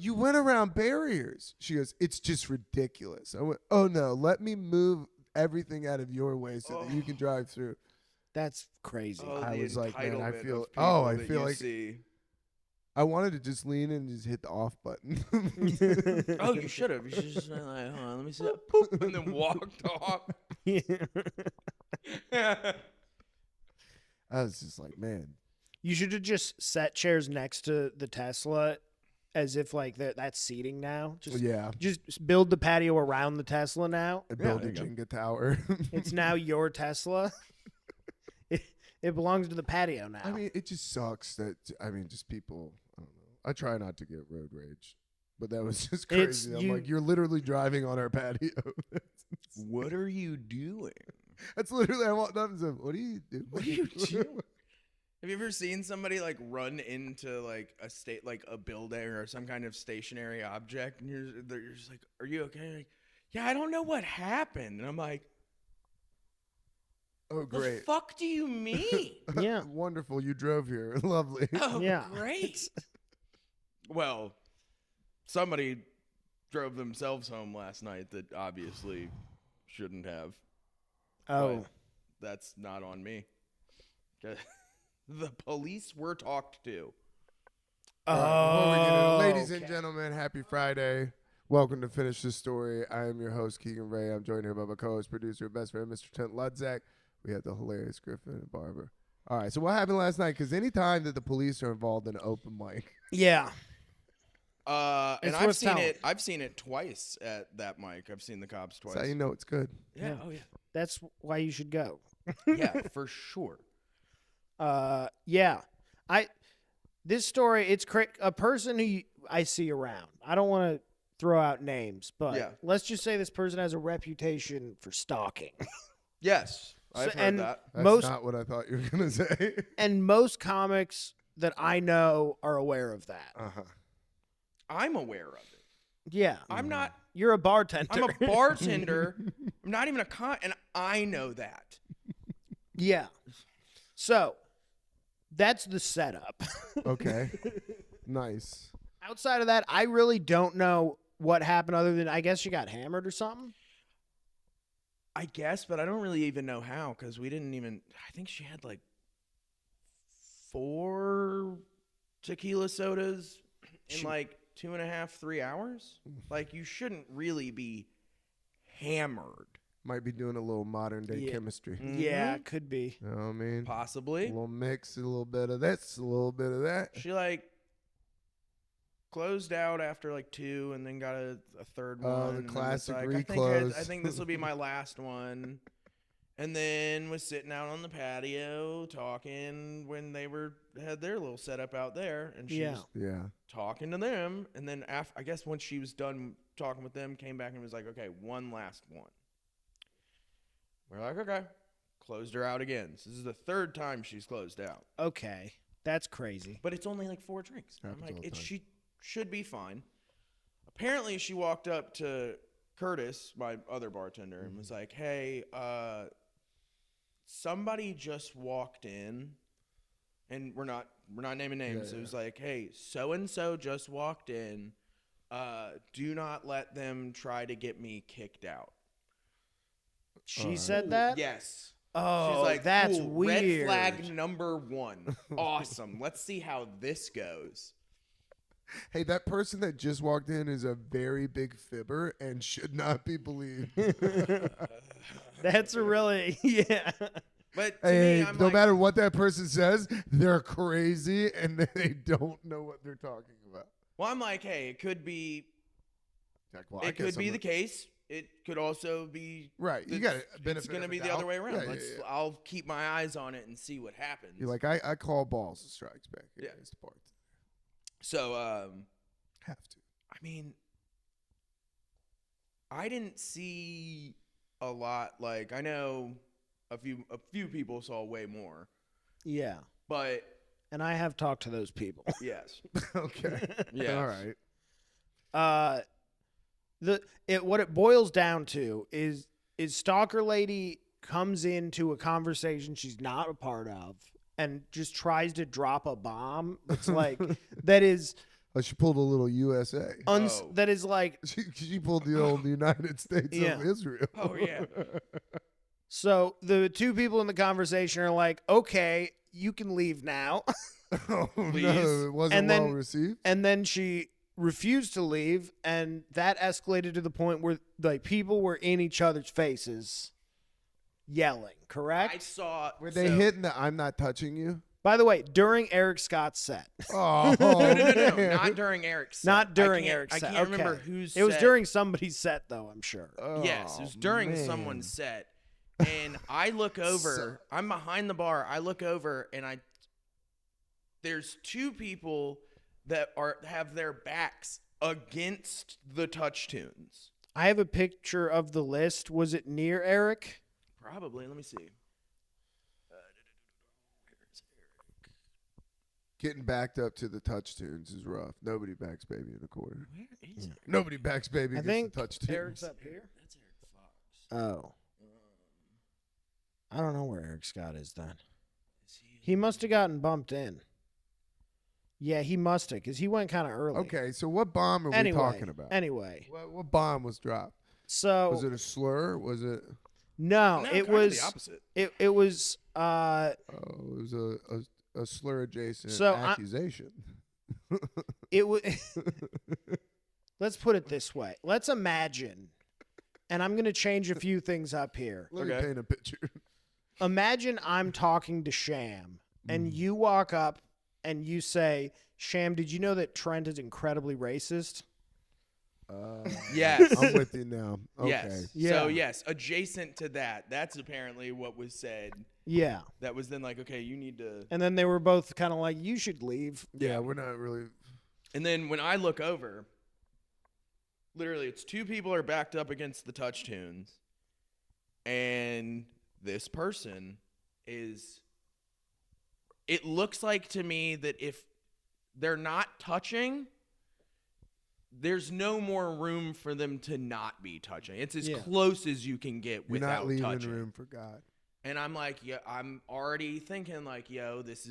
you went around barriers. She goes, it's just ridiculous. I went, oh no, let me move everything out of your way so that you can drive through. That's crazy. I was like, man, I feel like see. I wanted to just lean in and just hit the off button. Oh, you should have. You should just been like, hold on, let me see that. Poop, and then walked off. I was just like, man. You should have just set chairs next to the Tesla as if like that's seating now. Just build the patio around the Tesla now. Build a Jenga tower. It's now your Tesla. It belongs to the patio now. I mean, it just sucks that, just people, I don't know. I try not to get road rage, but that was just crazy. I'm like, you're literally driving on our patio. What are you doing? That's literally, I walked up and said, what are you doing? What are you doing? Have you ever seen somebody like run into like a building or some kind of stationary object, and you're just like, "Are you okay?" Like, yeah, I don't know what happened, and I'm like, "Oh, great! The fuck do you mean?" Yeah, wonderful. You drove here, lovely. Oh, yeah, great. Well, somebody drove themselves home last night that obviously shouldn't have. Oh, but that's not on me. The police were talked to. Ladies and gentlemen, happy Friday. Welcome to Finish the Story. I am your host, Keegan Ray. I'm joined here by my co-host, producer, best friend, Mr. Trent Ludzak. We had the hilarious Griffin and Barber. All right, so what happened last night? Because anytime that the police are involved in an open mic. Yeah. And I've seen it twice at that mic. I've seen the cops twice. That's how you know it's good. Yeah. Oh, yeah. That's why you should go. Yeah, for sure. Yeah. This story, it's a person who I see around. I don't want to throw out names, but let's just say this person has a reputation for stalking. Yes, I've heard that. That's not what I thought you were going to say. And most comics that I know are aware of that. Uh-huh. I'm aware of it. Yeah. I'm not. You're a bartender. I'm a bartender I'm not even a con, and I know that. Yeah. So that's the setup. Okay. Nice. Outside of that, I really don't know what happened other than I guess she got hammered or something. I guess, but I don't really even know how because we didn't even. I think she had like 4 tequila sodas in like 2.5, 3 hours. Like you shouldn't really be hammered. Might be doing a little modern day chemistry. Yeah, it could be. You know what I mean? Possibly. A little mix, a little bit of this, a little bit of that. She like closed out after like 2 and then got a third one. Oh, and the then was classic like, reclose. I think this will be my last one. And then was sitting out on the patio talking when they had their little setup out there. And she was talking to them. And then I guess when she was done talking with them, came back and was like, okay, one last one. We're like, okay. Closed her out again. So this is the 3rd time she's closed out. Okay. That's crazy. But it's only like 4 drinks. Happens I'm all like, the time. she should be fine. Apparently, she walked up to Curtis, my other bartender, and was like, hey, somebody just walked in. And we're not naming names. Yeah. It was like, hey, so-and-so just walked in. Do not let them try to get me kicked out. She said that? Yes. Oh, She's like, that's cool, weird. Red flag number 1. Awesome. Let's see how this goes. Hey, that person that just walked in is a very big fibber and should not be believed. That's a really, yeah. But to Hey, me, I'm no like, matter what that person says, they're crazy and they don't know what they're talking about. well, I'm like, hey, it could be, Like, well, I it guess could be I'm the case. It could also be Right. You it's- got benefit. It's going to of be a the doubt. other way around. Yeah, yeah. I'll keep my eyes on it and see what happens. You're like, I call balls and strikes back. Yeah. It's the part. So, Have to. I mean, I didn't see a lot. Like, I know a few people saw way more, Yeah. but And I have talked to those people. yes, Okay. yeah, All right. What it boils down to is Stalker Lady comes into a conversation she's not a part of and just tries to drop a bomb. It's like that is Oh, she pulled a little USA. that is like She pulled the old United States Yeah. of Israel. Oh yeah. so the 2 people in the conversation are like, okay, you can leave now. Oh, Please. no, it wasn't And then- well received. And then she refused to leave, and that escalated to the point where like people were in each other's faces yelling, correct? I saw. Were they so- hitting the "I'm not touching you"? By the way, during Eric Scott's set. Oh, No, man. not during Eric's set. Not during I can't- Eric's I set. can't remember Okay. whose. It was set. during somebody's set, though, I'm sure. Yes, it was Oh, during man. someone's set, and I look over. I'm behind the bar. I look over, and there's 2 people that have their backs against the touch tunes. I have a picture of the list. Was it near Eric? Probably. Let me see. Getting backed up to the touch tunes is rough. Nobody backs baby in the corner. Where is Eric? Nobody backs baby I against think the touch tunes. Eric's up here. That's Eric Fox. Oh. I don't know where Eric Scott is then. Is He must have gotten bumped in. Yeah, he must have, because he went kind of early. Okay, so what bomb are Anyway, we talking about? Anyway, What bomb was dropped? so Was it a slur? Was it? no, No, it kinda was the opposite. it was Oh, it was a slur adjacent So accusation. it was. Let's put it this way. Let's imagine, and I'm going to change a few things up here. Let me Okay. paint a picture. Imagine I'm talking to Sham, and you walk up and you say, "Sham, did you know that Trent is incredibly racist?" Yes. I'm with you now. Okay. Yes. Yeah. So yes, adjacent to that. That's apparently what was said. Yeah, That was then like, okay, you need to. and then they were both kind of like, "You should leave." Yeah, we're not really. And then when I look over, literally, it's 2 people are backed up against the touch tunes, and this person is. It looks like to me that if they're not touching, there's no more room for them to not be touching. It's as close as you can get You're without not leaving touching. room for God. And I'm like, yeah, I'm already thinking like, yo, this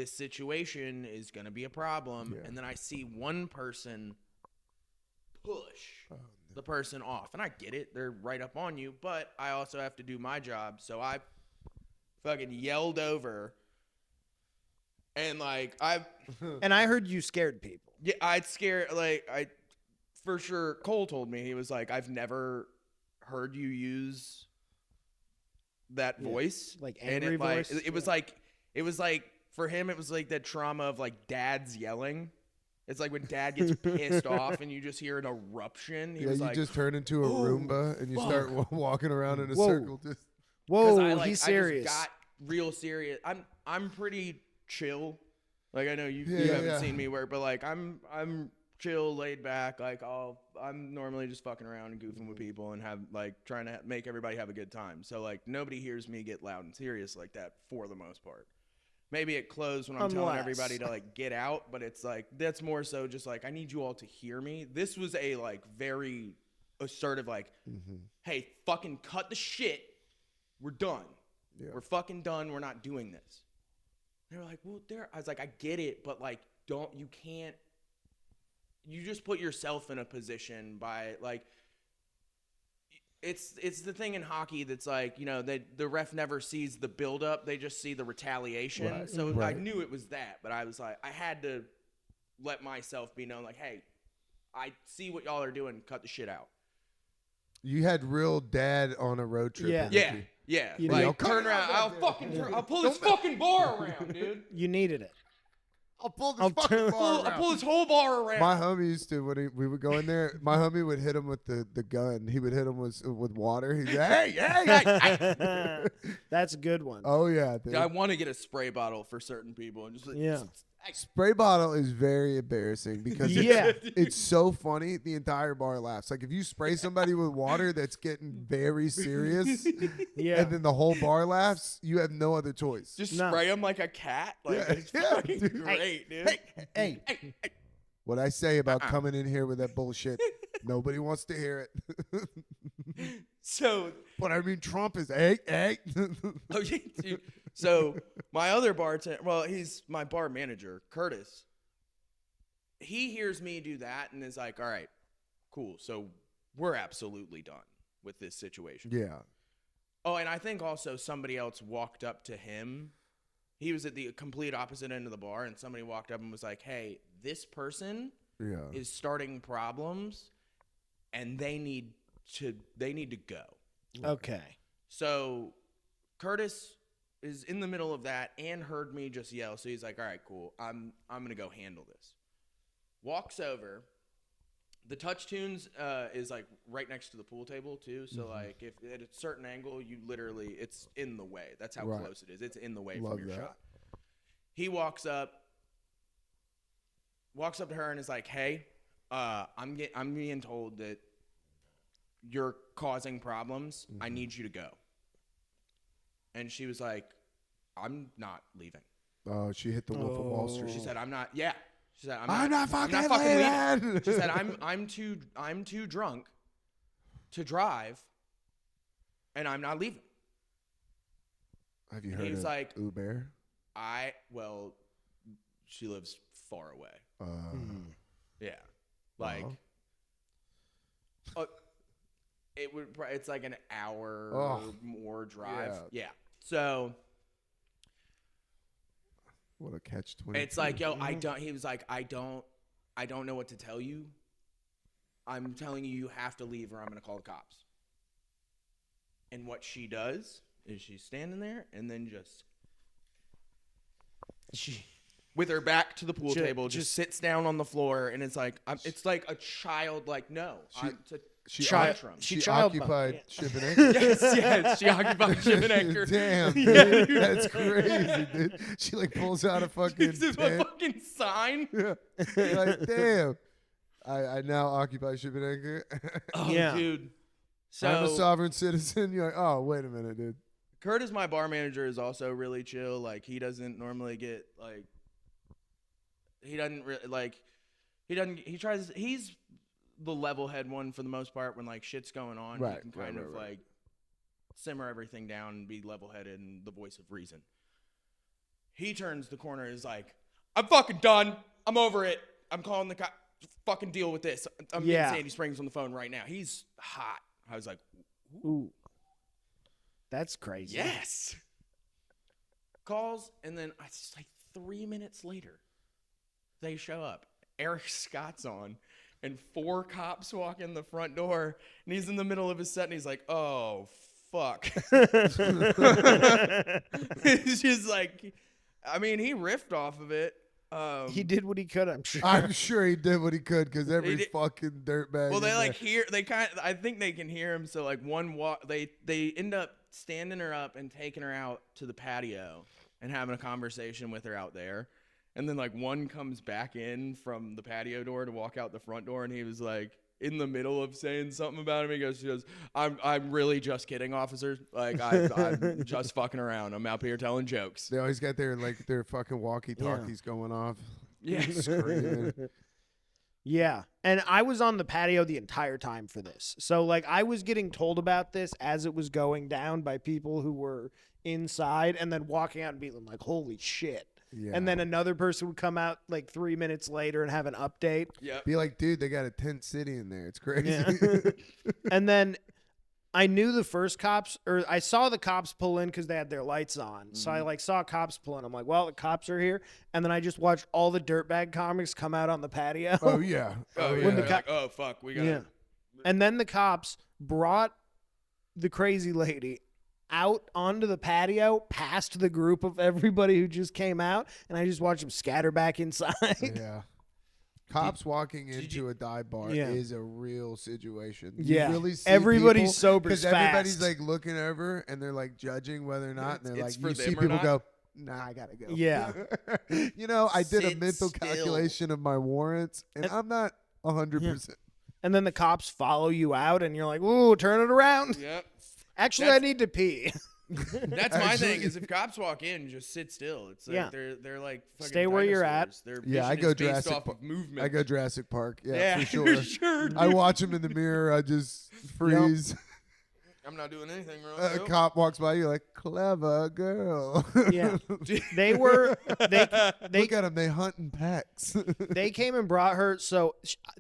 situation is gonna be a problem. Yeah. And then I see one person push the person off, and I get it, they're right up on you, but I also have to do my job, so I fucking yelled over, and like and I heard you scared people. Yeah, I'd scared, like, for sure. Cole told me, he was like, I've never heard you use that voice, like angry voice. It was like for him, it was like that trauma of like dads yelling. It's like when dad gets pissed off and you just hear an eruption. He was you like, just turn into a Roomba and you start walking around in a circle. Just He's serious. I just got real serious. I'm pretty chill. Like I know you haven't seen me work, but like I'm chill, laid back. Like I'm normally just fucking around and goofing with people and have like trying to make everybody have a good time. So like nobody hears me get loud and serious like that for the most part. Maybe it closed when I'm telling everybody to like get out, but it's like that's more so just like I need you all to hear me. This was a like very assertive like, hey, fucking cut the shit. We're done. Yeah. We're fucking done. We're not doing this. They were like, well, I was like, I get it, but like, you just put yourself in a position by like, it's the thing in hockey that's like, you know, the ref never sees the buildup. They just see the retaliation. Right. So I knew it was that, but I was like, I had to let myself be known like, hey, I see what y'all are doing. Cut the shit out. You had real dad on a road trip. Yeah. Like, turn around. I'll pull this fucking bar around, dude. You needed it. I'll pull this fucking bar around. I'll pull this whole bar around. My homie used to, when we would go in there, my homie would hit him with the gun. He would hit him with water. He'd say, hey. That's a good one. Oh, yeah. Dude. I want to get a spray bottle for certain people. And just like, Spray bottle is very embarrassing because it's so funny. The entire bar laughs. Like if you spray somebody with water that's getting very serious, and then the whole bar laughs, you have no other choice. Just spray them like a cat. Like it's fucking great, dude. Hey. What I say about coming in here with that bullshit, nobody wants to hear it. But I mean, Trump is hey. Oh, yeah, dude. So my other bartender, well, he's my bar manager, Curtis. He hears me do that and is like, all right, cool. So we're absolutely done with this situation. Yeah. Oh, and I think also somebody else walked up to him. He was at the complete opposite end of the bar, and somebody walked up and was like, hey, this person is starting problems, and they need to go. Okay. So Curtis is in the middle of that and heard me just yell. So he's like, all right, cool. I'm going to go handle this. Walks over. The Touch Tunes is like right next to the pool table too. So like if at a certain angle, you literally, it's in the way. That's how close it is. It's in the way from your shot. He walks up to her and is like, hey, I'm being told that you're causing problems. I need you to go. And she was like, I'm not leaving. Oh, she hit the Wolf of Wall Street. She said, I'm not. Yeah. She said, I'm not fucking leaving. She said, I'm too drunk to drive, and I'm not leaving. Have you heard of like, Uber? Well, she lives far away. Yeah. Like, it's like an hour or more drive. Yeah. So what a catch-22. It's like, yo, he was like, I don't know what to tell you. I'm telling you have to leave or I'm going to call the cops. And what she does is she's standing there and then just with her back to the pool table, just sits down on the floor, and it's like it's like a child. Like, no, she child occupied Ship and Anchor. yes, she occupied Ship and Anchor. Damn, dude, that's crazy, dude. She like pulls out a fucking a fucking sign. Yeah. Like, damn, I now occupy Ship and Anchor. Dude. So I'm a sovereign citizen. You're like, oh, wait a minute, dude. Curtis, my bar manager, is also really chill. Like, he doesn't normally get like. He doesn't really like. He's the level head one for the most part when like shit's going on. Right, He can kind of like simmer everything down and be level headed and the voice of reason. He turns the corner and is like, I'm fucking done. I'm over it. I'm calling the cop. Fucking deal with this. I'm getting Sandy Springs on the phone right now. He's hot. I was like, ooh. That's crazy. Yes. Calls, and then it's like 3 minutes later, they show up. Eric Scott's on, and 4 cops walk in the front door, and he's in the middle of his set, and he's like, oh, fuck. It's just like, I mean, he riffed off of it. He did what he could, I'm sure. I'm sure he did what he could because every fucking dirtbag. Well, they like hear. They I think they can hear him. So like one walk, they end up standing her up and taking her out to the patio and having a conversation with her out there. And then like one comes back in from the patio door to walk out the front door, and he was like in the middle of saying something about him. He goes, I'm really just kidding, officers. Like I'm just fucking around. I'm out here telling jokes. They always got their fucking walkie-talkies going off. Yeah, screaming. Yeah, and I was on the patio the entire time for this. So like I was getting told about this as it was going down by people who were inside, and then walking out and being like, holy shit. Yeah. And then another person would come out like 3 minutes later and have an update. Yeah. Be like, dude, they got a tent city in there. It's crazy. Yeah. And then I knew the first cops, or I saw the cops pull in because they had their lights on. Mm-hmm. So I like saw cops pull in. I'm like, well, the cops are here. And then I just watched all the dirtbag comics come out on the patio. Oh yeah. Oh yeah. Like, oh fuck, we got. Yeah. And then the cops brought the crazy lady out onto the patio past the group of everybody who just came out, and I just watched them scatter back inside. Yeah. Cops walking into a dive bar is a real situation. Yeah. You really see everybody's sober because everybody's like looking over and they're like judging whether or not, and they're like, you see people go, nah, I gotta go. Yeah. You know, I did a mental calculation of my warrants, and I'm not 100%. And then the cops follow you out, and you're like, ooh, turn it around. Yep. Actually, I need to pee. That's my thing. Is if cops walk in, just sit still. It's like they're like fucking stay where you're at. Their I go Jurassic Park. I go Jurassic Park. Yeah, for sure. Dude. I watch them in the mirror. I just freeze. Yep. I'm not doing anything wrong. A cop walks by, you're like, clever girl. Yeah. They were, they look at them, they hunt in packs. They came and brought her, so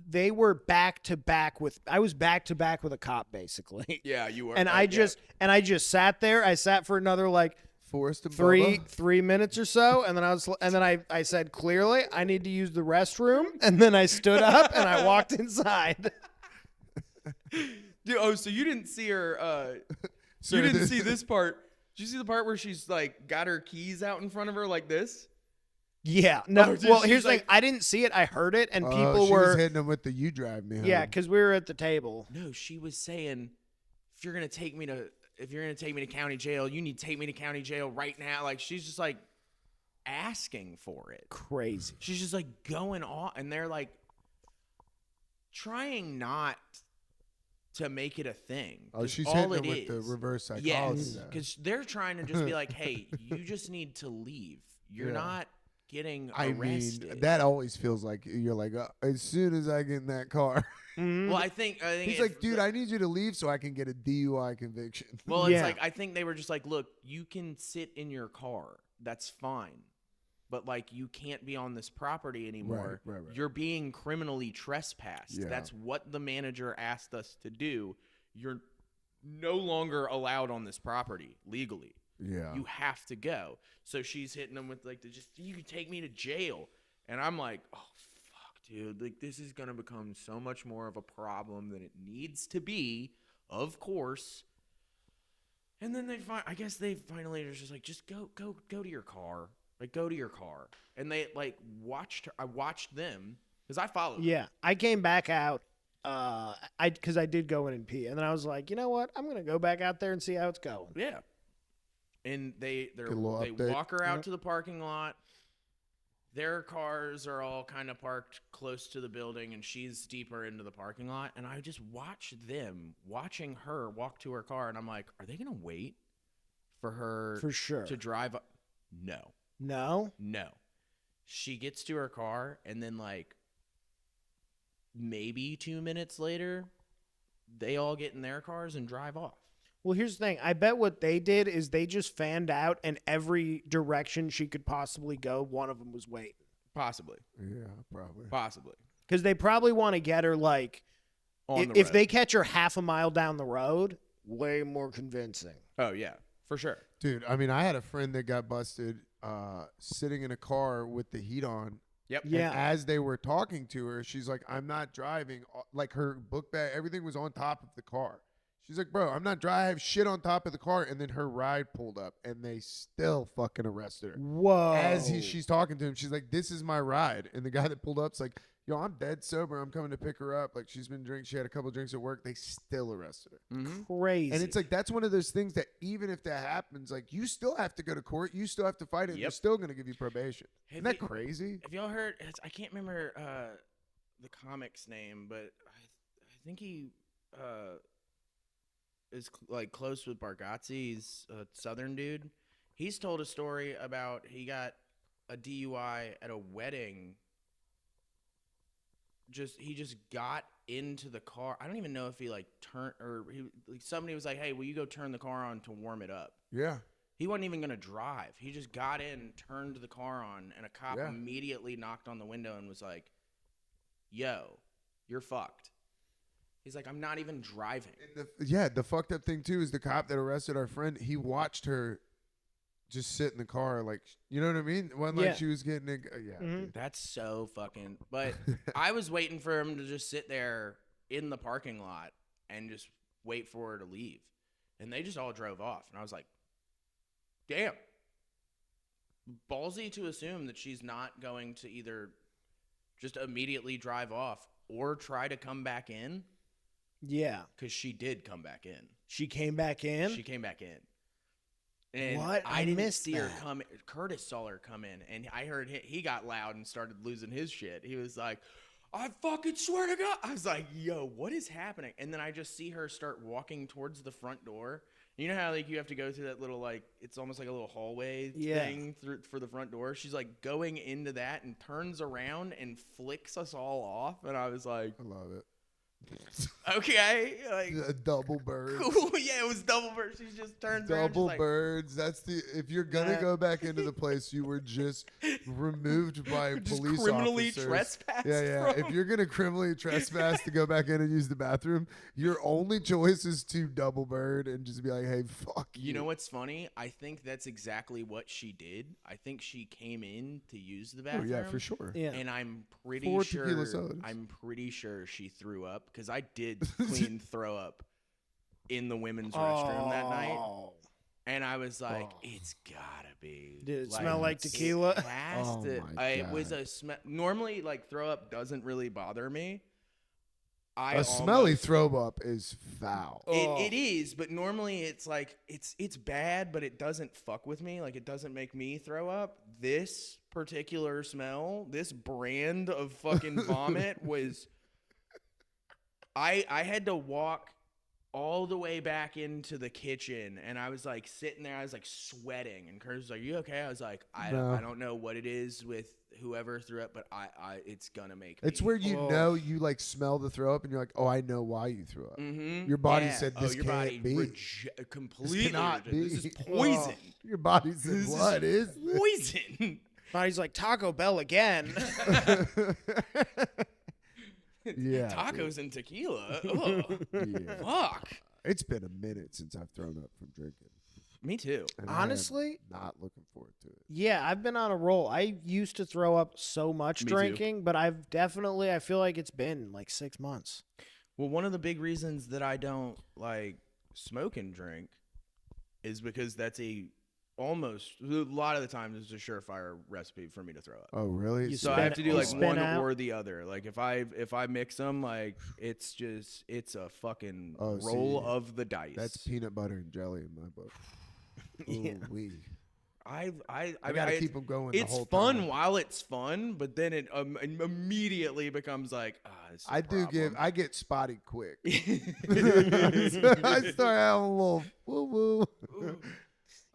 they were back to back with, I was back to back with a cop, basically. Yeah, you were. And I just sat there. I sat for another like Forrest and 3 minutes or so, and then I said clearly I need to use the restroom, and then I stood up and I walked inside. Dude, oh, so you didn't see her? You didn't see this part. Did you see the part where she's like got her keys out in front of her like this? Yeah. No. Well, here's the thing. I didn't see it. I heard it, and people she were was hitting them with the "You drive me home." Yeah, because we were at the table. No, she was saying, if you're gonna take me to county jail, you need to take me to county jail right now. Like she's just like asking for it. Crazy. She's just like going on, and they're like trying not to make it a thing. Oh, she's hitting them with the reverse psychology. Yes, because they're trying to just be like, hey, you just need to leave. You're not getting arrested. I mean, that always feels like you're like, as soon as I get in that car. Well, I think he's like, dude, I need you to leave so I can get a DUI conviction. Well, it's like, I think they were just like, look, you can sit in your car. That's fine. But like, you can't be on this property anymore. Right. You're being criminally trespassed. Yeah. That's what the manager asked us to do. You're no longer allowed on this property legally. Yeah. You have to go. So she's hitting them with like, you can take me to jail. And I'm like, oh, fuck, dude. Like, this is going to become so much more of a problem than it needs to be, of course. And then I guess they finally are just like, just go to your car. Like, go to your car. And they, like, watched her. I watched them because I followed. Yeah. I came back out because I did go in and pee. And then I was like, you know what? I'm going to go back out there and see how it's going. Yeah. And they walk her out to the parking lot. Their cars are all kind of parked close to the building, and she's deeper into the parking lot. And I just watched them watching her walk to her car. And I'm like, are they going to wait for her to drive up? No. No? No. She gets to her car, and then, like, maybe 2 minutes later, they all get in their cars and drive off. Well, here's the thing. I bet what they did is they just fanned out, and every direction she could possibly go, one of them was waiting. Possibly. Yeah, probably. Possibly. Because they probably want to get her, like, if they catch her half a mile down the road, way more convincing. Oh, yeah, for sure. Dude, I mean, I had a friend that got busted sitting in a car with the heat on. Yep. Yeah. And as they were talking to her, she's like, I'm not driving. Like, her book bag, everything was on top of the car. She's like, bro, I'm not driving. I have shit on top of the car. And then her ride pulled up, and they still fucking arrested her. Whoa. As she's talking to him, she's like, this is my ride. And the guy that pulled up's like, yo, I'm dead sober. I'm coming to pick her up. Like, she's been drinking. She had a couple drinks at work. They still arrested her. Mm-hmm. Crazy. And it's like, that's one of those things that even if that happens, like, you still have to go to court. You still have to fight it. And they're still going to give you probation. Isn't that crazy? Have y'all heard? I can't remember the comic's name, but I think he is like close with Bargatze. He's a Southern dude. He's told a story about he got a DUI at a wedding. He just got into the car. I don't even know if he like turned or somebody was like, "Hey, will you go turn the car on to warm it up?" Yeah. He wasn't even gonna drive. He just got in, turned the car on, and a cop immediately knocked on the window and was like, "Yo, you're fucked." He's like, "I'm not even driving." The fucked up thing too is the cop that arrested our friend. He watched her just sit in the car, like, you know what I mean? When like she was getting it. Dude. That's so fucking. But I was waiting for him to just sit there in the parking lot and just wait for her to leave, and they just all drove off, and I was like, "Damn, ballsy to assume that she's not going to either just immediately drive off or try to come back in." Yeah. Because she did come back in. She came back in? She came back in. And what? I didn't missed see that. her come. Curtis saw her come in, and I heard he got loud and started losing his shit. He was like, "I fucking swear to God." I was like, "Yo, what is happening?" And then I just see her start walking towards the front door. You know how like you have to go through that little like it's almost like a little hallway thing for the front door. She's like going into that and turns around and flicks us all off, and I was like, I love it. Okay, like a double bird. Cool, yeah, it was double bird. She just turns around. Double birds. That's if you're gonna go back into the place you were just removed by police criminally officers. Trespassed. Yeah. If you're gonna criminally trespass to go back in and use the bathroom, your only choice is to double bird and just be like, "Hey, fuck you." You know what's funny? I think that's exactly what she did. I think she came in to use the bathroom. Oh yeah, for sure. Yeah. And I'm pretty 4 sure. tequila sodas. I'm pretty sure she threw up because I did clean throw up in the women's restroom that night. And I was like, it's gotta be. Did it smell like tequila? It has Oh to. my It was a smell. Normally, like throw up doesn't really bother me. A smelly throw up is foul. It is, but normally it's like it's bad, but it doesn't fuck with me. Like it doesn't make me throw up. This particular smell, this brand of fucking vomit was. I had to walk all the way back into the kitchen, and I was like sitting there. I was like sweating, and Curtis was like, "You okay?" I was like, I don't know what it is with whoever threw up, but it's gonna make me. It's where you know you like smell the throw up, and you're like, "Oh, I know why you threw up." Mm-hmm. Your body said, "This your can't body be. completely. This cannot be. This is poison. Your body said, "What is this?" Poison." Body's like, Taco Bell again. Yeah, Tacos and tequila. Ugh. Yeah. Fuck. It's been a minute since I've thrown up from drinking. Me too. And Honestly, I am not looking forward to it. yeah, I've been on a roll. I used to throw up so much Me too. drinking, but I feel like it's been like 6 months. Well, one of the big reasons that I don't like smoke and drink is because that's a lot of the times it's a surefire recipe for me to throw up. Oh, really? So I have to do like one out. or the other. Like if I mix them, like it's a fucking roll of the dice. That's peanut butter and jelly in my book. Yeah. Ooh-wee. I gotta keep them going. It's the whole fun time. while it's fun, but then it immediately becomes like, this is a problem. I get spotty quick. I start having a little woo woo.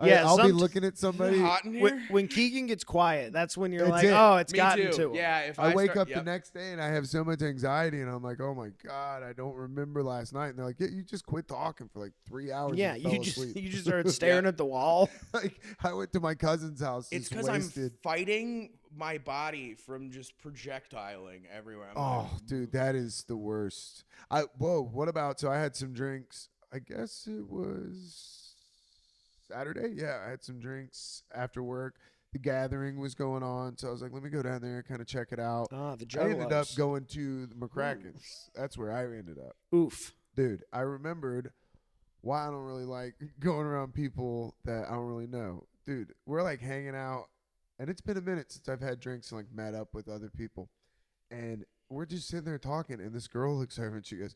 Yeah, I'll be looking at somebody. Hot in here? When Keegan gets quiet, that's when you're That's like, it. oh, it's Me gotten too. to him. Yeah, if I wake start- up the next day and I have so much anxiety, and I'm like, oh my God, I don't remember last night. And they're like, yeah, you just quit talking for like 3 hours. Yeah, and fell you just asleep. you just started staring at the wall. Like, I went to my cousin's house. It's because because I'm fighting my body from just projectiling everywhere. I'm Oh, dude, that is the worst. What about? So I had some drinks. I guess it was Saturday. Yeah, I had some drinks after work. The gathering was going on, so I was like, let me go down there and kind of check it out. Ah, the I ended up Juggalos. going to the McCracken's. That's where I ended up. Oof. Dude, I remembered why I don't really like going around people that I don't really know. Dude, we're like hanging out, and it's been a minute since I've had drinks and like met up with other people. And we're just sitting there talking, and this girl looks over and she goes,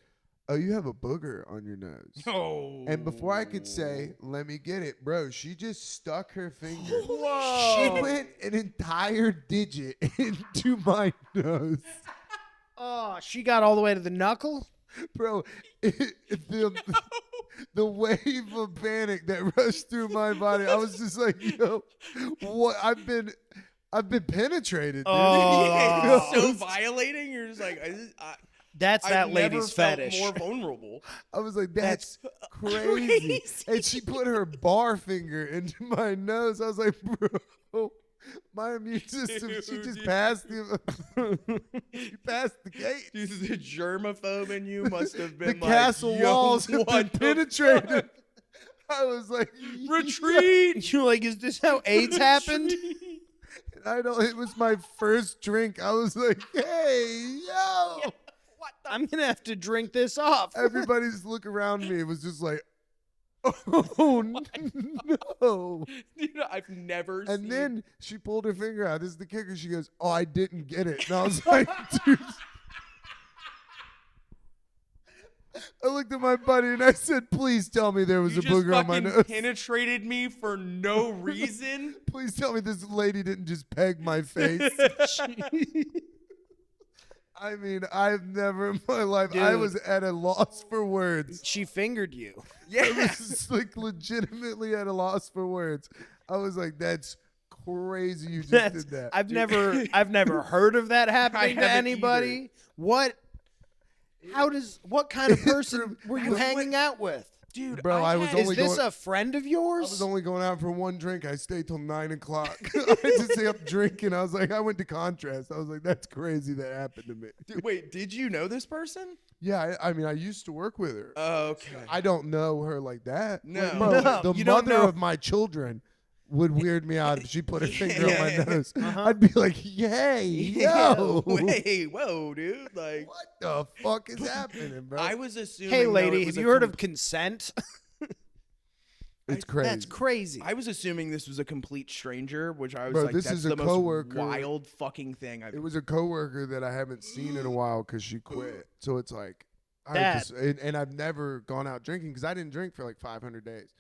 oh, you have a booger on your nose. Oh. And before I could say, let me get it, bro, she just stuck her finger. Whoa. She went an entire digit into my nose. Oh, she got all the way to the knuckle? Bro, the wave of panic that rushed through my body, I was just like, yo, what? I've been penetrated, dude. Oh. It's so violating. You're just like, That's I've that never lady's felt fetish. more vulnerable. I was like, that's crazy. And she put her bar finger into my nose. I was like, bro, my immune system, she just passed she passed the gate. Dude, the germaphobe in you must have been The like, castle yo, walls have been what the penetrated. fuck? I was like, Retreat. You're like, is this how AIDS happened? it was my first drink. I was like, hey, yo. I'm going to have to drink this off. Everybody's look around me. It was just like, oh, no. Dude, I've never seen. And then she pulled her finger out. This is the kicker. She goes, oh, I didn't get it. And I was like, dude. I looked at my buddy and I said, please tell me there was you a just booger on my fucking nose. penetrated me for no reason. Please tell me this lady didn't just peg my face. I mean, I've never in my life, I Dude. was at a loss for words. She fingered you. I Yeah. was just, like legitimately at a loss for words. I was like, that's crazy you just did that. I've never heard of that happening to haven't anybody. What kind of person were you hanging out with? Dude, Bro, I was Is only this going, a friend of I yours? was only going out for one drink. I stayed till 9 o'clock. I just stay up drinking. I was like, I went to contrast. I was like, that's crazy that happened to me. Dude, wait, did you know this person? Yeah, I mean, I used to work with her. Okay. I don't know her like that. No. Like, bro, No, the you don't mother know. of my children would weird me out if she put her finger Yeah. on my nose. Uh-huh. I'd be like, yay, yo. Wait, whoa, dude. Like, What the fuck is happening, bro? I was assuming. Hey, though, lady, it have was you a heard of consent? it's crazy. That's crazy. I was assuming this was a complete stranger, which I was Bro, like, this that's is a the most coworker. wild fucking thing I've It was a coworker that I haven't seen in a while because she quit. So it's like, That- and I've never gone out drinking because I didn't drink for like 500 days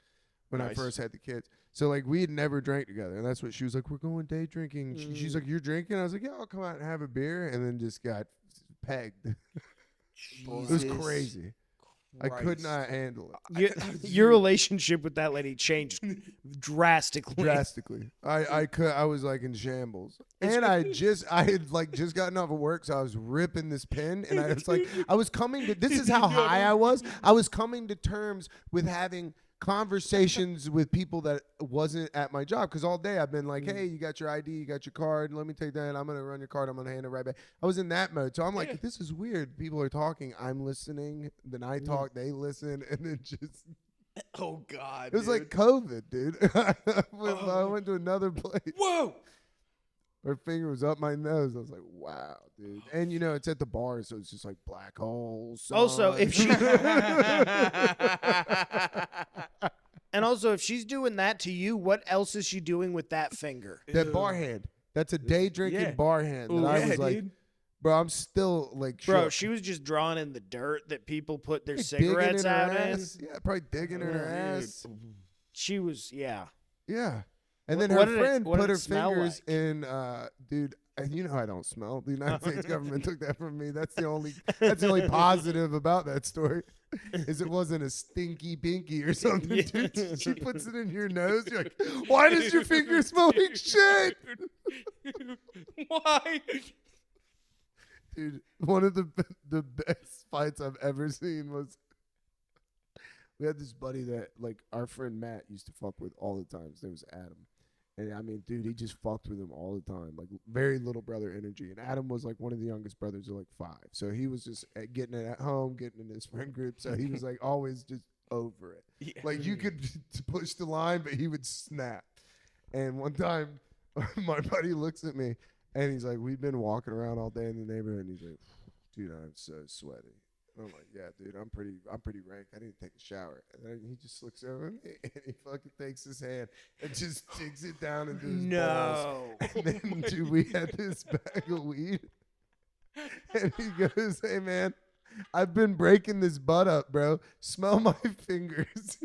when I Nice. first had the kids. So like we had never drank together, and that's what she was like. We're going day drinking. She's like, "You're drinking?" I was like, "Yeah, I'll come out and have a beer," and then just got pegged. It was Jesus crazy. I could Christ. not handle it Your relationship with that lady changed drastically. drastically. I was like in shambles, and I had like just gotten off of work, so I was ripping this pen, and I was like, I was coming to. This is how high I was. I was coming to terms with having conversations with people that wasn't at my job because all day I've been like, hey, you got your ID, you got your card, let me take that, I'm gonna run your card, I'm gonna hand it right back. I was in that mode, so I'm like, this is weird. People are talking, I'm listening, then I talk, they listen, and then just Oh God. it was like COVID, dude. I went to another place. whoa. Her finger was up my nose. I was like, wow, dude. And you know, it's at the bar, so it's just like black holes. Also, son. if she and also if she's doing that to you, what else is she doing with that finger? that bar hand, that's a day drinking Yeah. bar hand. That Ooh, I yeah, was like, dude. bro, I'm still like, Bro, shook. she was just drawing in the dirt that people put their Like, cigarettes digging in her out in. ass. Yeah, probably digging in her ass. She was, yeah. Yeah. And then What her did it- friend what put did her it smell fingers like? in, dude, and you know I don't smell. The United States government took that from me. That's the only positive about that story, is it wasn't a stinky pinky or something, dude. She puts it in your nose. You're like, why does your finger smell like shit? Why? Dude, one of the best fights I've ever seen was, we had this buddy that, like, our friend Matt used to fuck with all the time. His name was Adam. And, I mean, dude, he just fucked with him all the time. Like, very little brother energy. And Adam was, like, one of the youngest brothers of, like, 5. So he was just getting it at home, getting in his friend group. So he was, like, always just over it. Yeah. Like, you could push the line, but he would snap. And one time, my buddy looks at me, and he's like, we've been walking around all day in the neighborhood. And he's like, dude, I'm so sweaty. I'm like, yeah, dude, I'm pretty rank. I didn't take a shower. And then he just looks over at me and he fucking takes his hand and just digs it down into his balls. And then, dude, we had this bag of weed. And he goes, hey, man, I've been breaking this butt up, bro. Smell my fingers.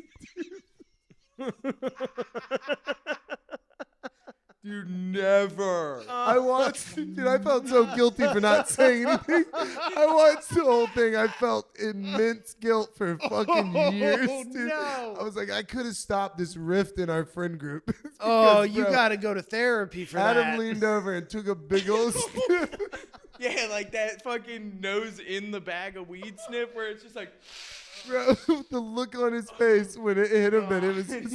Dude, never. I watched, dude, I felt so guilty for not saying anything. I watched the whole thing. I felt immense guilt for fucking years, dude. No. I was like, I could have stopped this rift in our friend group. Because, Oh, you got to go to therapy for that. Adam leaned over and took a big old sniff. Yeah, like that fucking nose in the bag of weed sniff where it's just like, Bro, the look on his face when it hit him, and it was just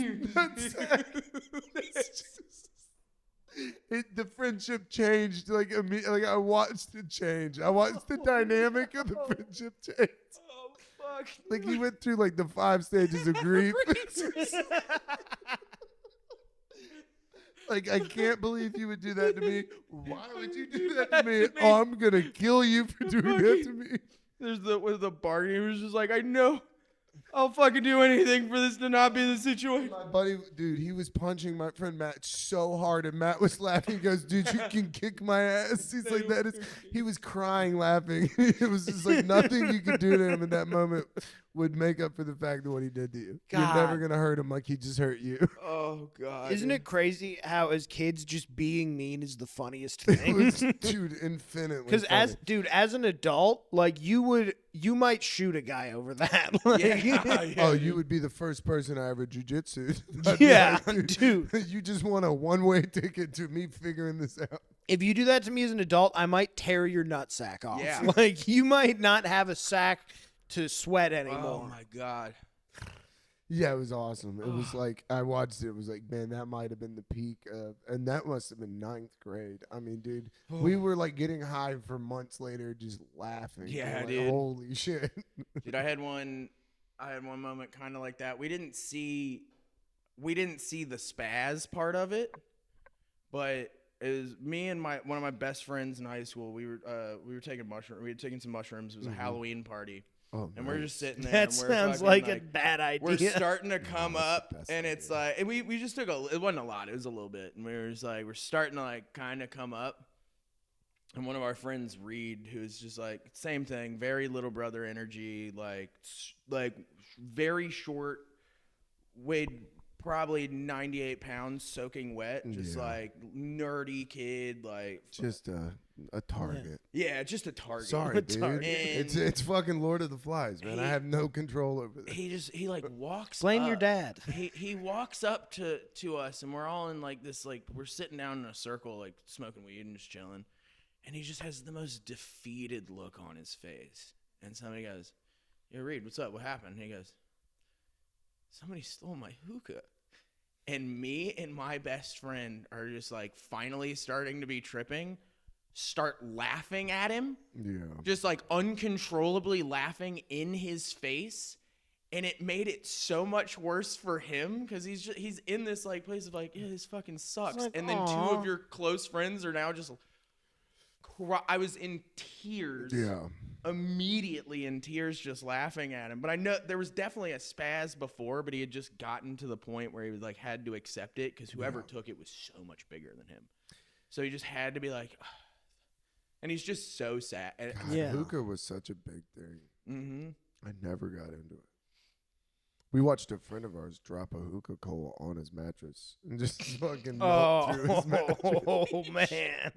the friendship changed like immediately. Like, I watched it change. I watched the dynamic of the friendship change. oh fuck. Like, he went through like the 5 stages of grief. Like, I can't believe you would do that to me. Why would you do that to me? Oh, I'm gonna kill you for doing that to me. There's the bargain. He was just like, I know. I'll fucking do anything for this to not be the situation. My buddy, dude, he was punching my friend Matt so hard, and Matt was laughing. He goes, dude, you can kick my ass. He's like, that is, he was crying, laughing. It was just like nothing you could do to him in that moment would make up for the fact of what he did to you. God. You're never going to hurt him like he just hurt you. Oh, God. Isn't it crazy how as kids just being mean is the funniest It thing? was, dude, infinitely Because as an adult, like you might shoot a guy over that. Like, Yeah. Oh, you would be the first person I ever jujitsu'd. Yeah, Like, dude. You just want a one-way ticket to me figuring this out. If you do that to me as an adult, I might tear your nutsack off. Yeah. Like, you might not have a sack to sweat anymore. Oh, my God. Yeah, it was awesome. It was like, I watched it. It was like, man, that might have been the peak of, and that must have been 9th grade. I mean, dude, we were like getting high for months later, just laughing. Yeah, like, dude. Holy shit. Dude, I had one moment kind of like that. We didn't see the spaz part of it, but it was me and one of my best friends in high school. We were taking mushrooms. We had taken some mushrooms. It was a Halloween party. Oh, And we're just sitting there. That and we're sounds fucking, like a bad idea. We're starting to come that's up, the best and it's idea. like, and we just took it wasn't a lot. It was a little bit, and we were just like, we're starting to like kind of come up. And one of our friends, Reed, who's just like same thing, very little brother energy, like very short, weighed probably 98 pounds, soaking wet, just Yeah. like nerdy kid, like Just a target. yeah, just a target. Sorry, dude. And It's fucking Lord of the Flies, man. I have no control over this. he like walks. Blame your up. dad. He walks up to us, and we're all in like this, like we're sitting down in a circle, like smoking weed and just chilling, and he just has the most defeated look on his face. And somebody goes, "Yo, Reed, what's up? What happened?" And he goes, "Somebody stole my hookah." And me and my best friend are just like finally starting to be tripping, start laughing at him. Yeah. Just like uncontrollably laughing in his face, and it made it so much worse for him because he's in this like place of like, yeah, this fucking sucks. like, And then aw. two of your close friends are now just I was in tears. Yeah. Immediately in tears, just laughing at him. But I know there was definitely a spaz before, but he had just gotten to the point where he was like had to accept it because whoever took it was so much bigger than him. So he just had to be like, ugh. And he's just so sad. And, God, Yeah. hookah was such a big thing. mm-hmm. I never got into it. We watched a friend of ours drop a hookah coal on his mattress and just fucking melt through his mattress. Oh, man.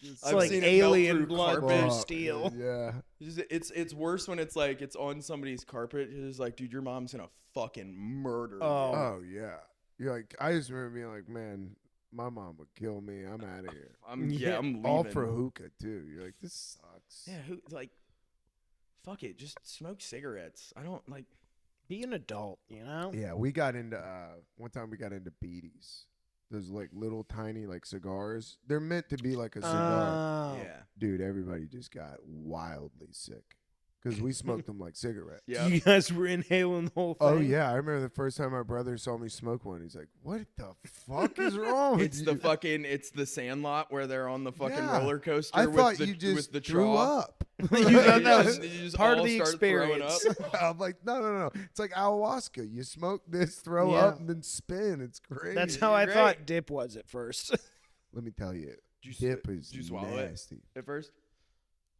It's I've like seen it melt alien through blood carpet. through steel. Yeah. It's worse when it's like it's on somebody's carpet. It's like, dude, your mom's gonna fucking murder you. Oh yeah. You're like, I just remember being like, man, my mom would kill me. I'm out of here. I'm leaving. All for hookah too. You're like, this sucks. Yeah, fuck it, just smoke cigarettes. I don't like. Be an adult, you know? Yeah, we got into one time we got into beaties. Those like little tiny like cigars. They're meant to be like a cigar. Yeah. Dude, everybody just got wildly sick because we smoked them like cigarettes. Yeah. You guys were inhaling the whole thing. Oh yeah, I remember the first time my brother saw me smoke one. He's like, "What the fuck is wrong with It's you?" it's the Sandlot where they're on the fucking Yeah. roller coaster. I with thought the, you just with the threw trough. up. You thought that was You just part of all the start throwing experience. up. I'm like, no. It's like ayahuasca. You smoke this, throw Yeah. up, and then spin. It's crazy. That's how I Great. thought dip was at first. Let me tell you, Did you dip is did you swallow it? nasty. At first,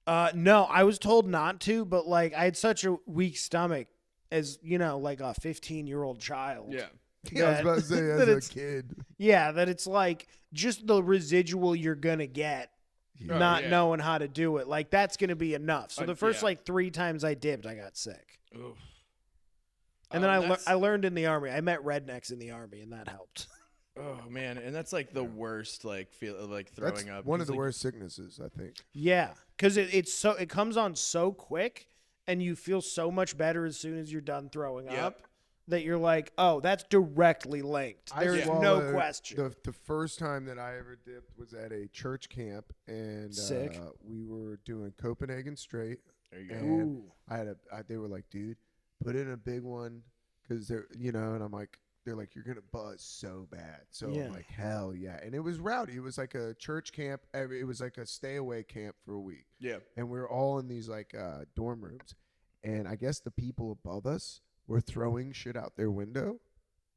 No, I was told not to, but like I had such a weak stomach as, you know, like a 15-year-old child. yeah. Yeah, I was about to say that as a it's- kid. Yeah, that it's like just the residual you're going to get Oh, not yeah. knowing how to do it. Like that's going to be enough. So the first yeah. like 3 times I dipped, I got sick. Oof. And then That's- I learned in the army. I met rednecks in the army and that helped. Oh man, and that's like the worst. Like feel like throwing That's up. one of 'cause, the like, worst sicknesses, I think. Yeah, cuz it comes on so quick and you feel so much better as soon as you're done throwing Yep. up that you're like, "Oh, that's directly linked." I There's no swallowed- question. The first time that I ever dipped was at a church camp, and Sick. we were doing Copenhagen straight. There you go. And Ooh. they were like, dude, put in a big one, because they're, and I'm like, they're like, you're gonna buzz so bad. So Yeah. I'm like, hell yeah. And it was rowdy. It was like a church camp. It was like a stay away camp for a week. Yeah. And we were all in these like dorm rooms, and I guess the people above us were throwing shit out their window,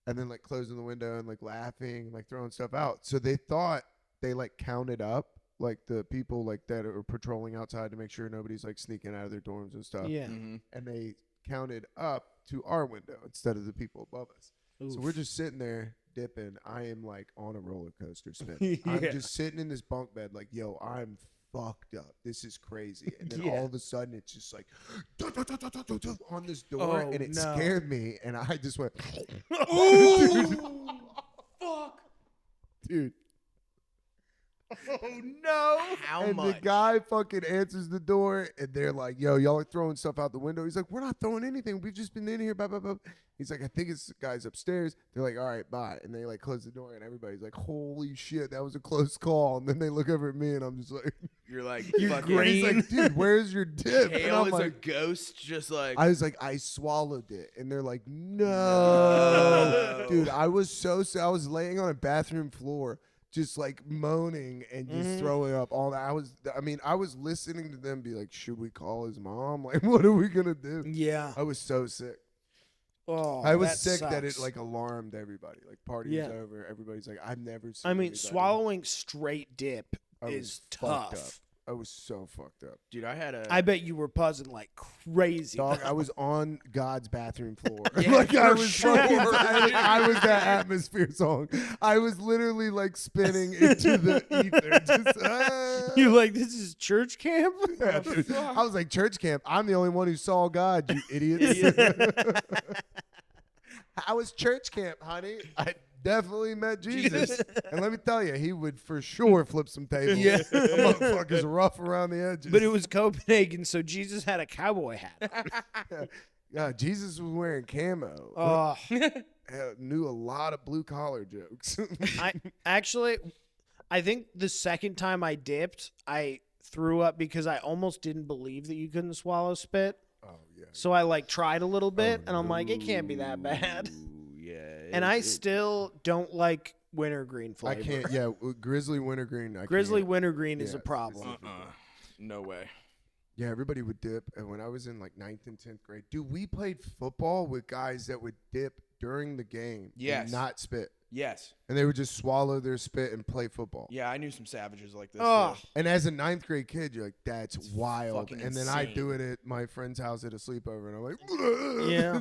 and then like closing the window and like laughing, like throwing stuff out. So they thought they like counted up like the people like that are patrolling outside to make sure nobody's like sneaking out of their dorms and stuff. Yeah. Mm-hmm. And they counted up to our window instead of the people above us. So we're just sitting there dipping. I am like on a roller coaster spinning. I'm Yeah. just sitting in this bunk bed like, yo, I'm fucked up. This is crazy. And then Yeah. all of a sudden it's just like on this door, Oh, and it no. scared me, and I just went, Fuck. dude. Oh no. How And much? the guy fucking answers the door, and they're like, yo, y'all are throwing stuff out the window. He's like, we're not throwing anything. We've just been in here. Blah, blah, blah. He's like, I think it's the guys upstairs. They're like, all right, bye. And they like close the door, and everybody's like, holy shit, that was a close call. And then they look over at me, and I'm just like, You're like You're fucking and he's green. like, dude, where's your dip? And Hale I'm is a like, ghost, just like I was like, I swallowed it. And they're like, no. No. Dude, I was so sad. I was laying on a bathroom floor, just like moaning and just throwing up all that. I was listening to them be like, should we call his mom? Like, what are we going to do? Yeah. I was so sick. Oh, I was that sick that it sucks. like alarmed everybody. Like, party Yeah. was over. Everybody's like, I've never seen I mean, anybody. swallowing straight dip I was is fucked tough. I was so fucked up. dude, I had a I bet you were buzzing like crazy. Dog, I was on God's bathroom floor. Yeah, like I for was sure. fucking, I was that atmosphere song. I was literally like spinning into the ether. Just, You like this is church camp? Yeah, dude. I was like, church camp. I'm the only one who saw God, you idiots. I was church camp, honey. I definitely met Jesus. And let me tell you, he would for sure flip some tables. Yeah. The motherfucker's rough around the edges. But it was Copenhagen, so Jesus had a cowboy hat. Yeah, Jesus was wearing camo. Oh, Knew a lot of blue collar jokes. I think the second time I dipped, I threw up because I almost didn't believe that you couldn't swallow spit. Oh yeah. So I like tried a little bit, and I'm like, it can't be that bad. Ooh, yeah. And I still don't like wintergreen I flavor. can't. Yeah, grizzly wintergreen. I Grizzly can't. wintergreen is Yeah, a problem. No way. Yeah, everybody would dip. And when I was in like 9th and 10th grade, dude, we played football with guys that would dip during the game. Yes. And not spit. Yes. And they would just swallow their spit and play football. Yeah, I knew some savages like this. Oh, too. And as a 9th grade kid, you're like, that's wild. fucking And then I insane. do it at my friend's house at a sleepover, and I'm like, Yeah.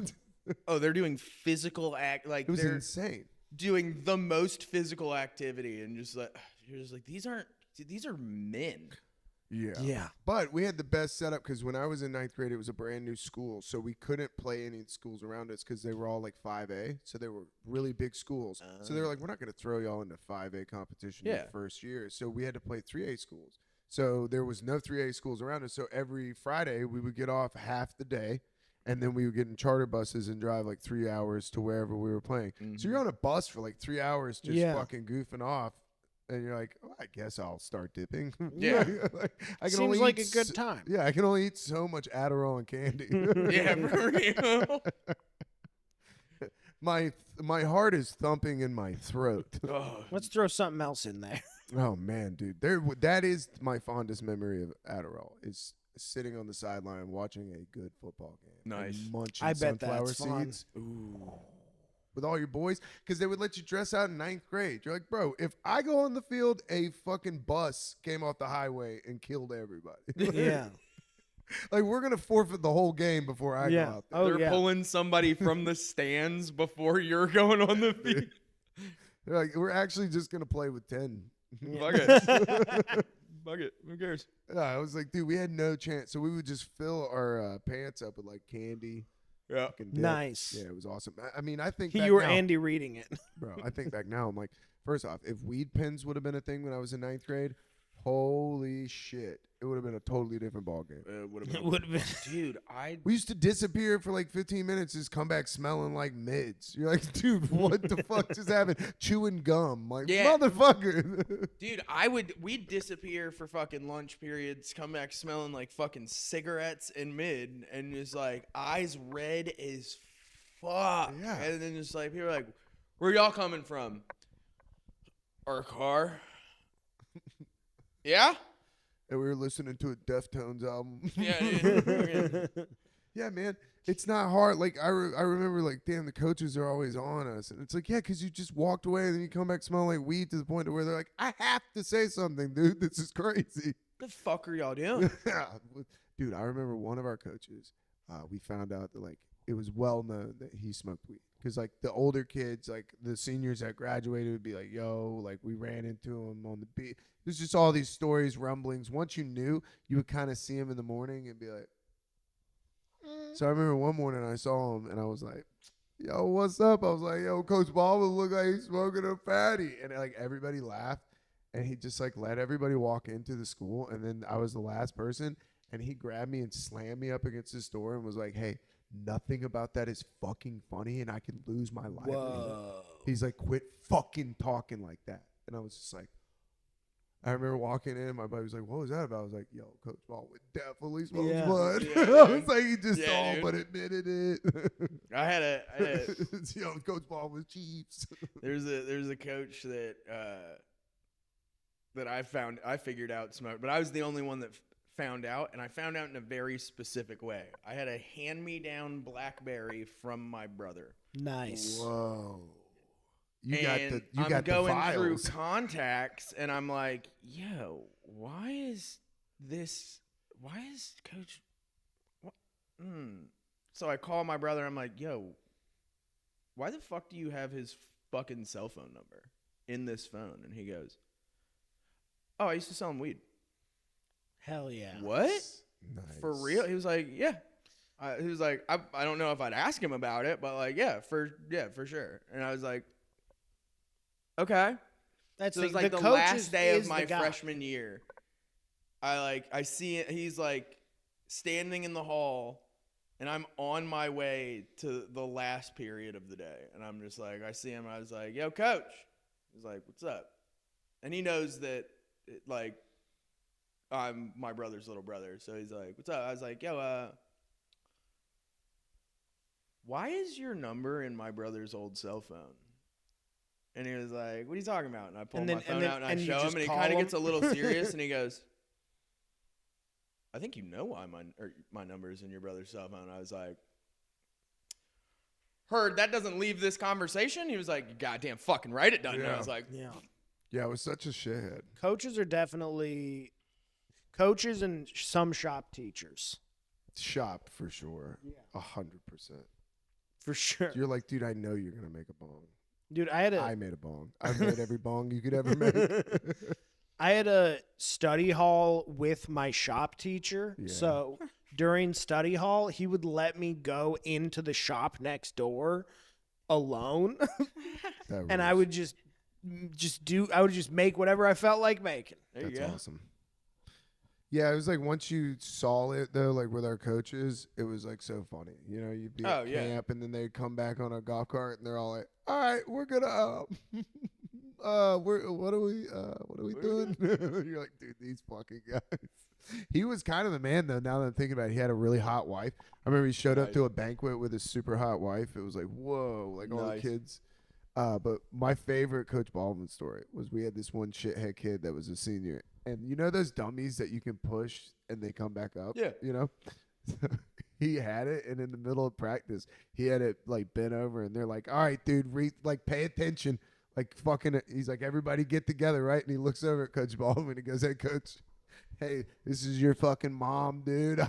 Oh, they're doing physical act like It was they're insane. doing the most physical activity, and just like you're just like these aren't dude, these are men. Yeah. But we had the best setup because when I was in 9th grade, it was a brand new school. So we couldn't play any of the schools around us because they were all like 5A. So they were really big schools. So they were like, we're not going to throw y'all into 5A competition in the first year. So we had to play 3A schools. So there was no 3A schools around us. So every Friday we would get off half the day. And then we would get in charter buses and drive like 3 hours to wherever we were playing. So you're on a bus for like 3 hours just fucking goofing off. And you're like, oh, I guess I'll start dipping. Yeah. I can Seems only like eat a good time. Yeah, I can only eat so much Adderall and candy. Yeah, for real. My heart is thumping in my throat. Let's throw something else in there. Oh, man, dude. That is my fondest memory of Adderall is sitting on the sideline watching a good football game. Nice. And munching I bet sunflower that's fun. seeds. Ooh. With all your boys, because they would let you dress out in 9th grade. You're like, bro, if I go on the field, a fucking bus came off the highway and killed everybody. Yeah. Like, we're going to forfeit the whole game before I go out there. Oh, They're pulling somebody from the stands before you're going on the field. They're like, we're actually just going to play with 10. Fuck it. Fuck it. Who cares? Yeah, I was like, dude, we had no chance. So we would just fill our pants up with, like, candy. Yeah. Fucking dip. Nice. Yeah, it was awesome. I mean, I think back You were now, Andy reading it. bro, I think back now, I'm like, first off, if weed pens would have been a thing when I was in 9th grade, holy shit. It would have been a totally different ball game. It would It would have been. Dude, We used to disappear for like 15 minutes, just come back smelling like mids. You're like, dude, what the fuck just happened? Chewing gum. Like, Yeah. motherfucker. dude, we'd disappear for fucking lunch periods, come back smelling like fucking cigarettes in mid, and just like eyes red as fuck. Yeah. And then just like people are like, where y'all coming from? Our car. Yeah? And we were listening to a Deftones album. Yeah. Yeah, man. It's not hard. Like, I remember, like, damn, the coaches are always on us. And it's like, yeah, because you just walked away and then you come back smelling like weed to the point to where they're like, I have to say something, dude. This is crazy. The fuck are y'all doing? Yeah. Dude, I remember one of our coaches, we found out that, like, it was well known that he smoked weed. Because, like, the older kids, like, the seniors that graduated would be like, yo, like, we ran into him on the beach. There's just all these stories, rumblings. Once you knew, you would kind of see him in the morning and be like, So I remember one morning I saw him and I was like, yo, what's up? I was like, yo, Coach Barber look like he's smoking a fatty. And like everybody laughed and he just like let everybody walk into the school. And then I was the last person and he grabbed me and slammed me up against his door and was like, hey, nothing about that is fucking funny and I can lose my livelihood. He's like, quit fucking talking like that. And I was just like, I remember walking in, my buddy was like, what was that about? I was like, yo, Coach Ball would definitely smoke blood. Yeah, I was like, he just saw, dude. but admitted it. I had a Yo, Coach Ball was Chiefs. there's a coach that I figured out smoked, but I was the only one that found out, and I found out in a very specific way. I had a hand-me-down BlackBerry from my brother. Nice. Whoa. I'm going through contacts, and I'm like, yo, why is Coach? So I call my brother. I'm like, yo, why the fuck do you have his fucking cell phone number in this phone? And he goes, oh, I used to sell him weed. Hell yeah. What? Nice. For real? He was like, yeah. He was like, I don't know if I'd ask him about it, but like, yeah, for sure. And I was like, okay. That's So it was like the last day of my freshman year. I see it. He's like standing in the hall, and I'm on my way to the last period of the day. And I'm just like, I see him. And I was like, yo, coach. He's like, what's up? And he knows that, like, I'm my brother's little brother. So he's like, what's up? I was like, yo, why is your number in my brother's old cell phone? And he was like, what are you talking about? And I pull my phone out and I show him, and he kind of gets a little serious, and he goes, I think you know why my number is in your brother's cell phone. I was like, heard that doesn't leave this conversation? He was like, goddamn fucking right it doesn't. And I was like, Yeah, I was such a shithead. Coaches are definitely coaches and some shop teachers. Shop for sure. Yeah. 100%. For sure. You're like, dude, I know you're going to make a bong. Dude, I made a bong. I've made every bong you could ever make. I had a study hall with my shop teacher. Yeah. So during study hall, he would let me go into the shop next door alone. And I would just make whatever I felt like making. That's awesome. Yeah, it was like once you saw it though, like with our coaches, it was like so funny. You know, you'd be at camp and then they'd come back on a golf cart and they're all like, "All right, we're gonna what are we doing?" You're like, dude, these fucking guys. He was kind of the man though. Now that I'm thinking about it, he had a really hot wife. I remember he showed up to a banquet with his super hot wife. It was like, whoa, like all the kids. But my favorite Coach Baldwin story was we had this one shithead kid that was a senior. And you know those dummies that you can push and they come back up? Yeah. You know? He had it, and in the middle of practice, he had it, like, bent over, and they're like, all right, dude, pay attention. Like, fucking, he's like, everybody get together, right? And he looks over at Coach Baldwin and he goes, hey, Coach, hey, this is your fucking mom, dude.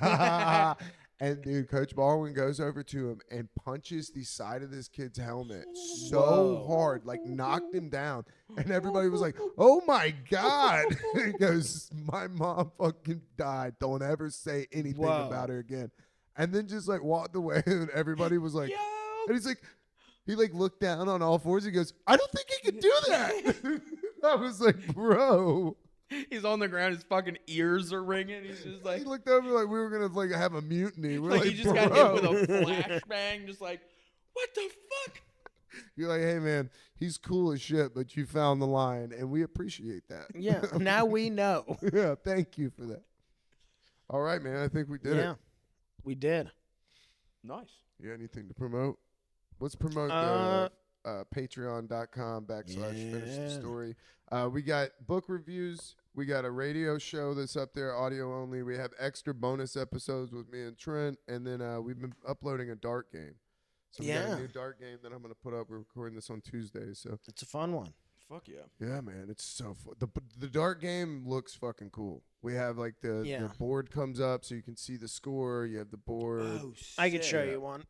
And, dude, Coach Baldwin goes over to him and punches the side of this kid's helmet so hard, like knocked him down. And everybody was like, oh, my God. He goes, my mom fucking died. Don't ever say anything about her again. And then just, like, walked away. And everybody was like, and he's like, he, like, looked down on all fours. He goes, I don't think he could do that. I was like, bro. He's on the ground. His fucking ears are ringing. He's just like, he looked over like we were gonna like have a mutiny. We're like, he just got hit with a flashbang. Just like, what the fuck? You're like, hey man, he's cool as shit, but you found the line, and we appreciate that. Yeah, now we know. Yeah, thank you for that. All right, man. I think we did it. Yeah, we did. Nice. You got anything to promote? Let's promote patreon.com/finish the story. We got book reviews. We got a radio show that's up there, audio only. We have extra bonus episodes with me and Trent, and then we've been uploading a dart game. So we got a new dart game that I'm going to put up. We're recording this on Tuesday, so it's a fun one. Fuck yeah. Yeah, man, it's so fun. The dart game looks fucking cool. We have like the board comes up so you can see the score. You have the board. Oh, I can show you one.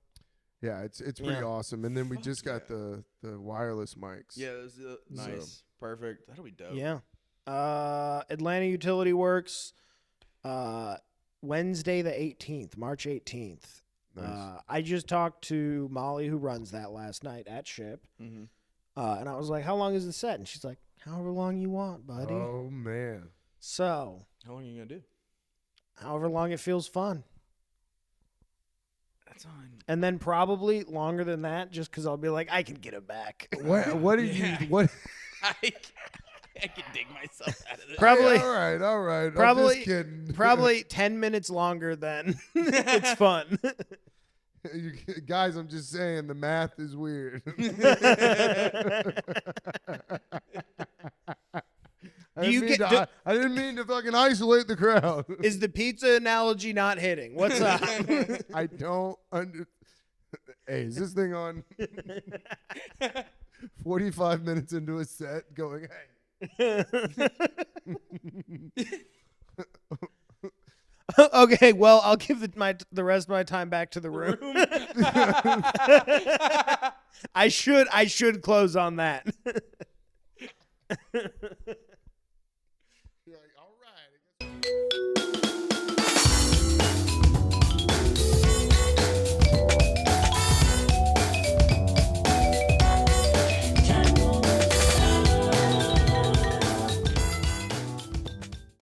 Yeah, it's pretty awesome. And then we just got the wireless mics. Yeah, it was nice. Perfect. That'll be dope. Yeah. Atlanta Utility Works, Wednesday the 18th, March 18th. Nice. I just talked to Molly, who runs that, last night at Ship. Mm-hmm. And I was like, how long is the set? And she's like, however long you want, buddy. Oh, man. So. How long are you going to do? However long it feels fun. That's on. And then probably longer than that, just because I'll be like, I can get it back. What did you what? I can dig myself out of this. Probably. Hey, all right. Probably. I'm just kidding. Probably 10 minutes longer than it's fun. Guys, I'm just saying the math is weird. I didn't mean to fucking isolate the crowd. Is the pizza analogy not hitting? What's up? I don't Hey, is this thing on? 45 minutes into a set going, hey. Okay, well, I'll give the rest of my time back to the room. I should close on that.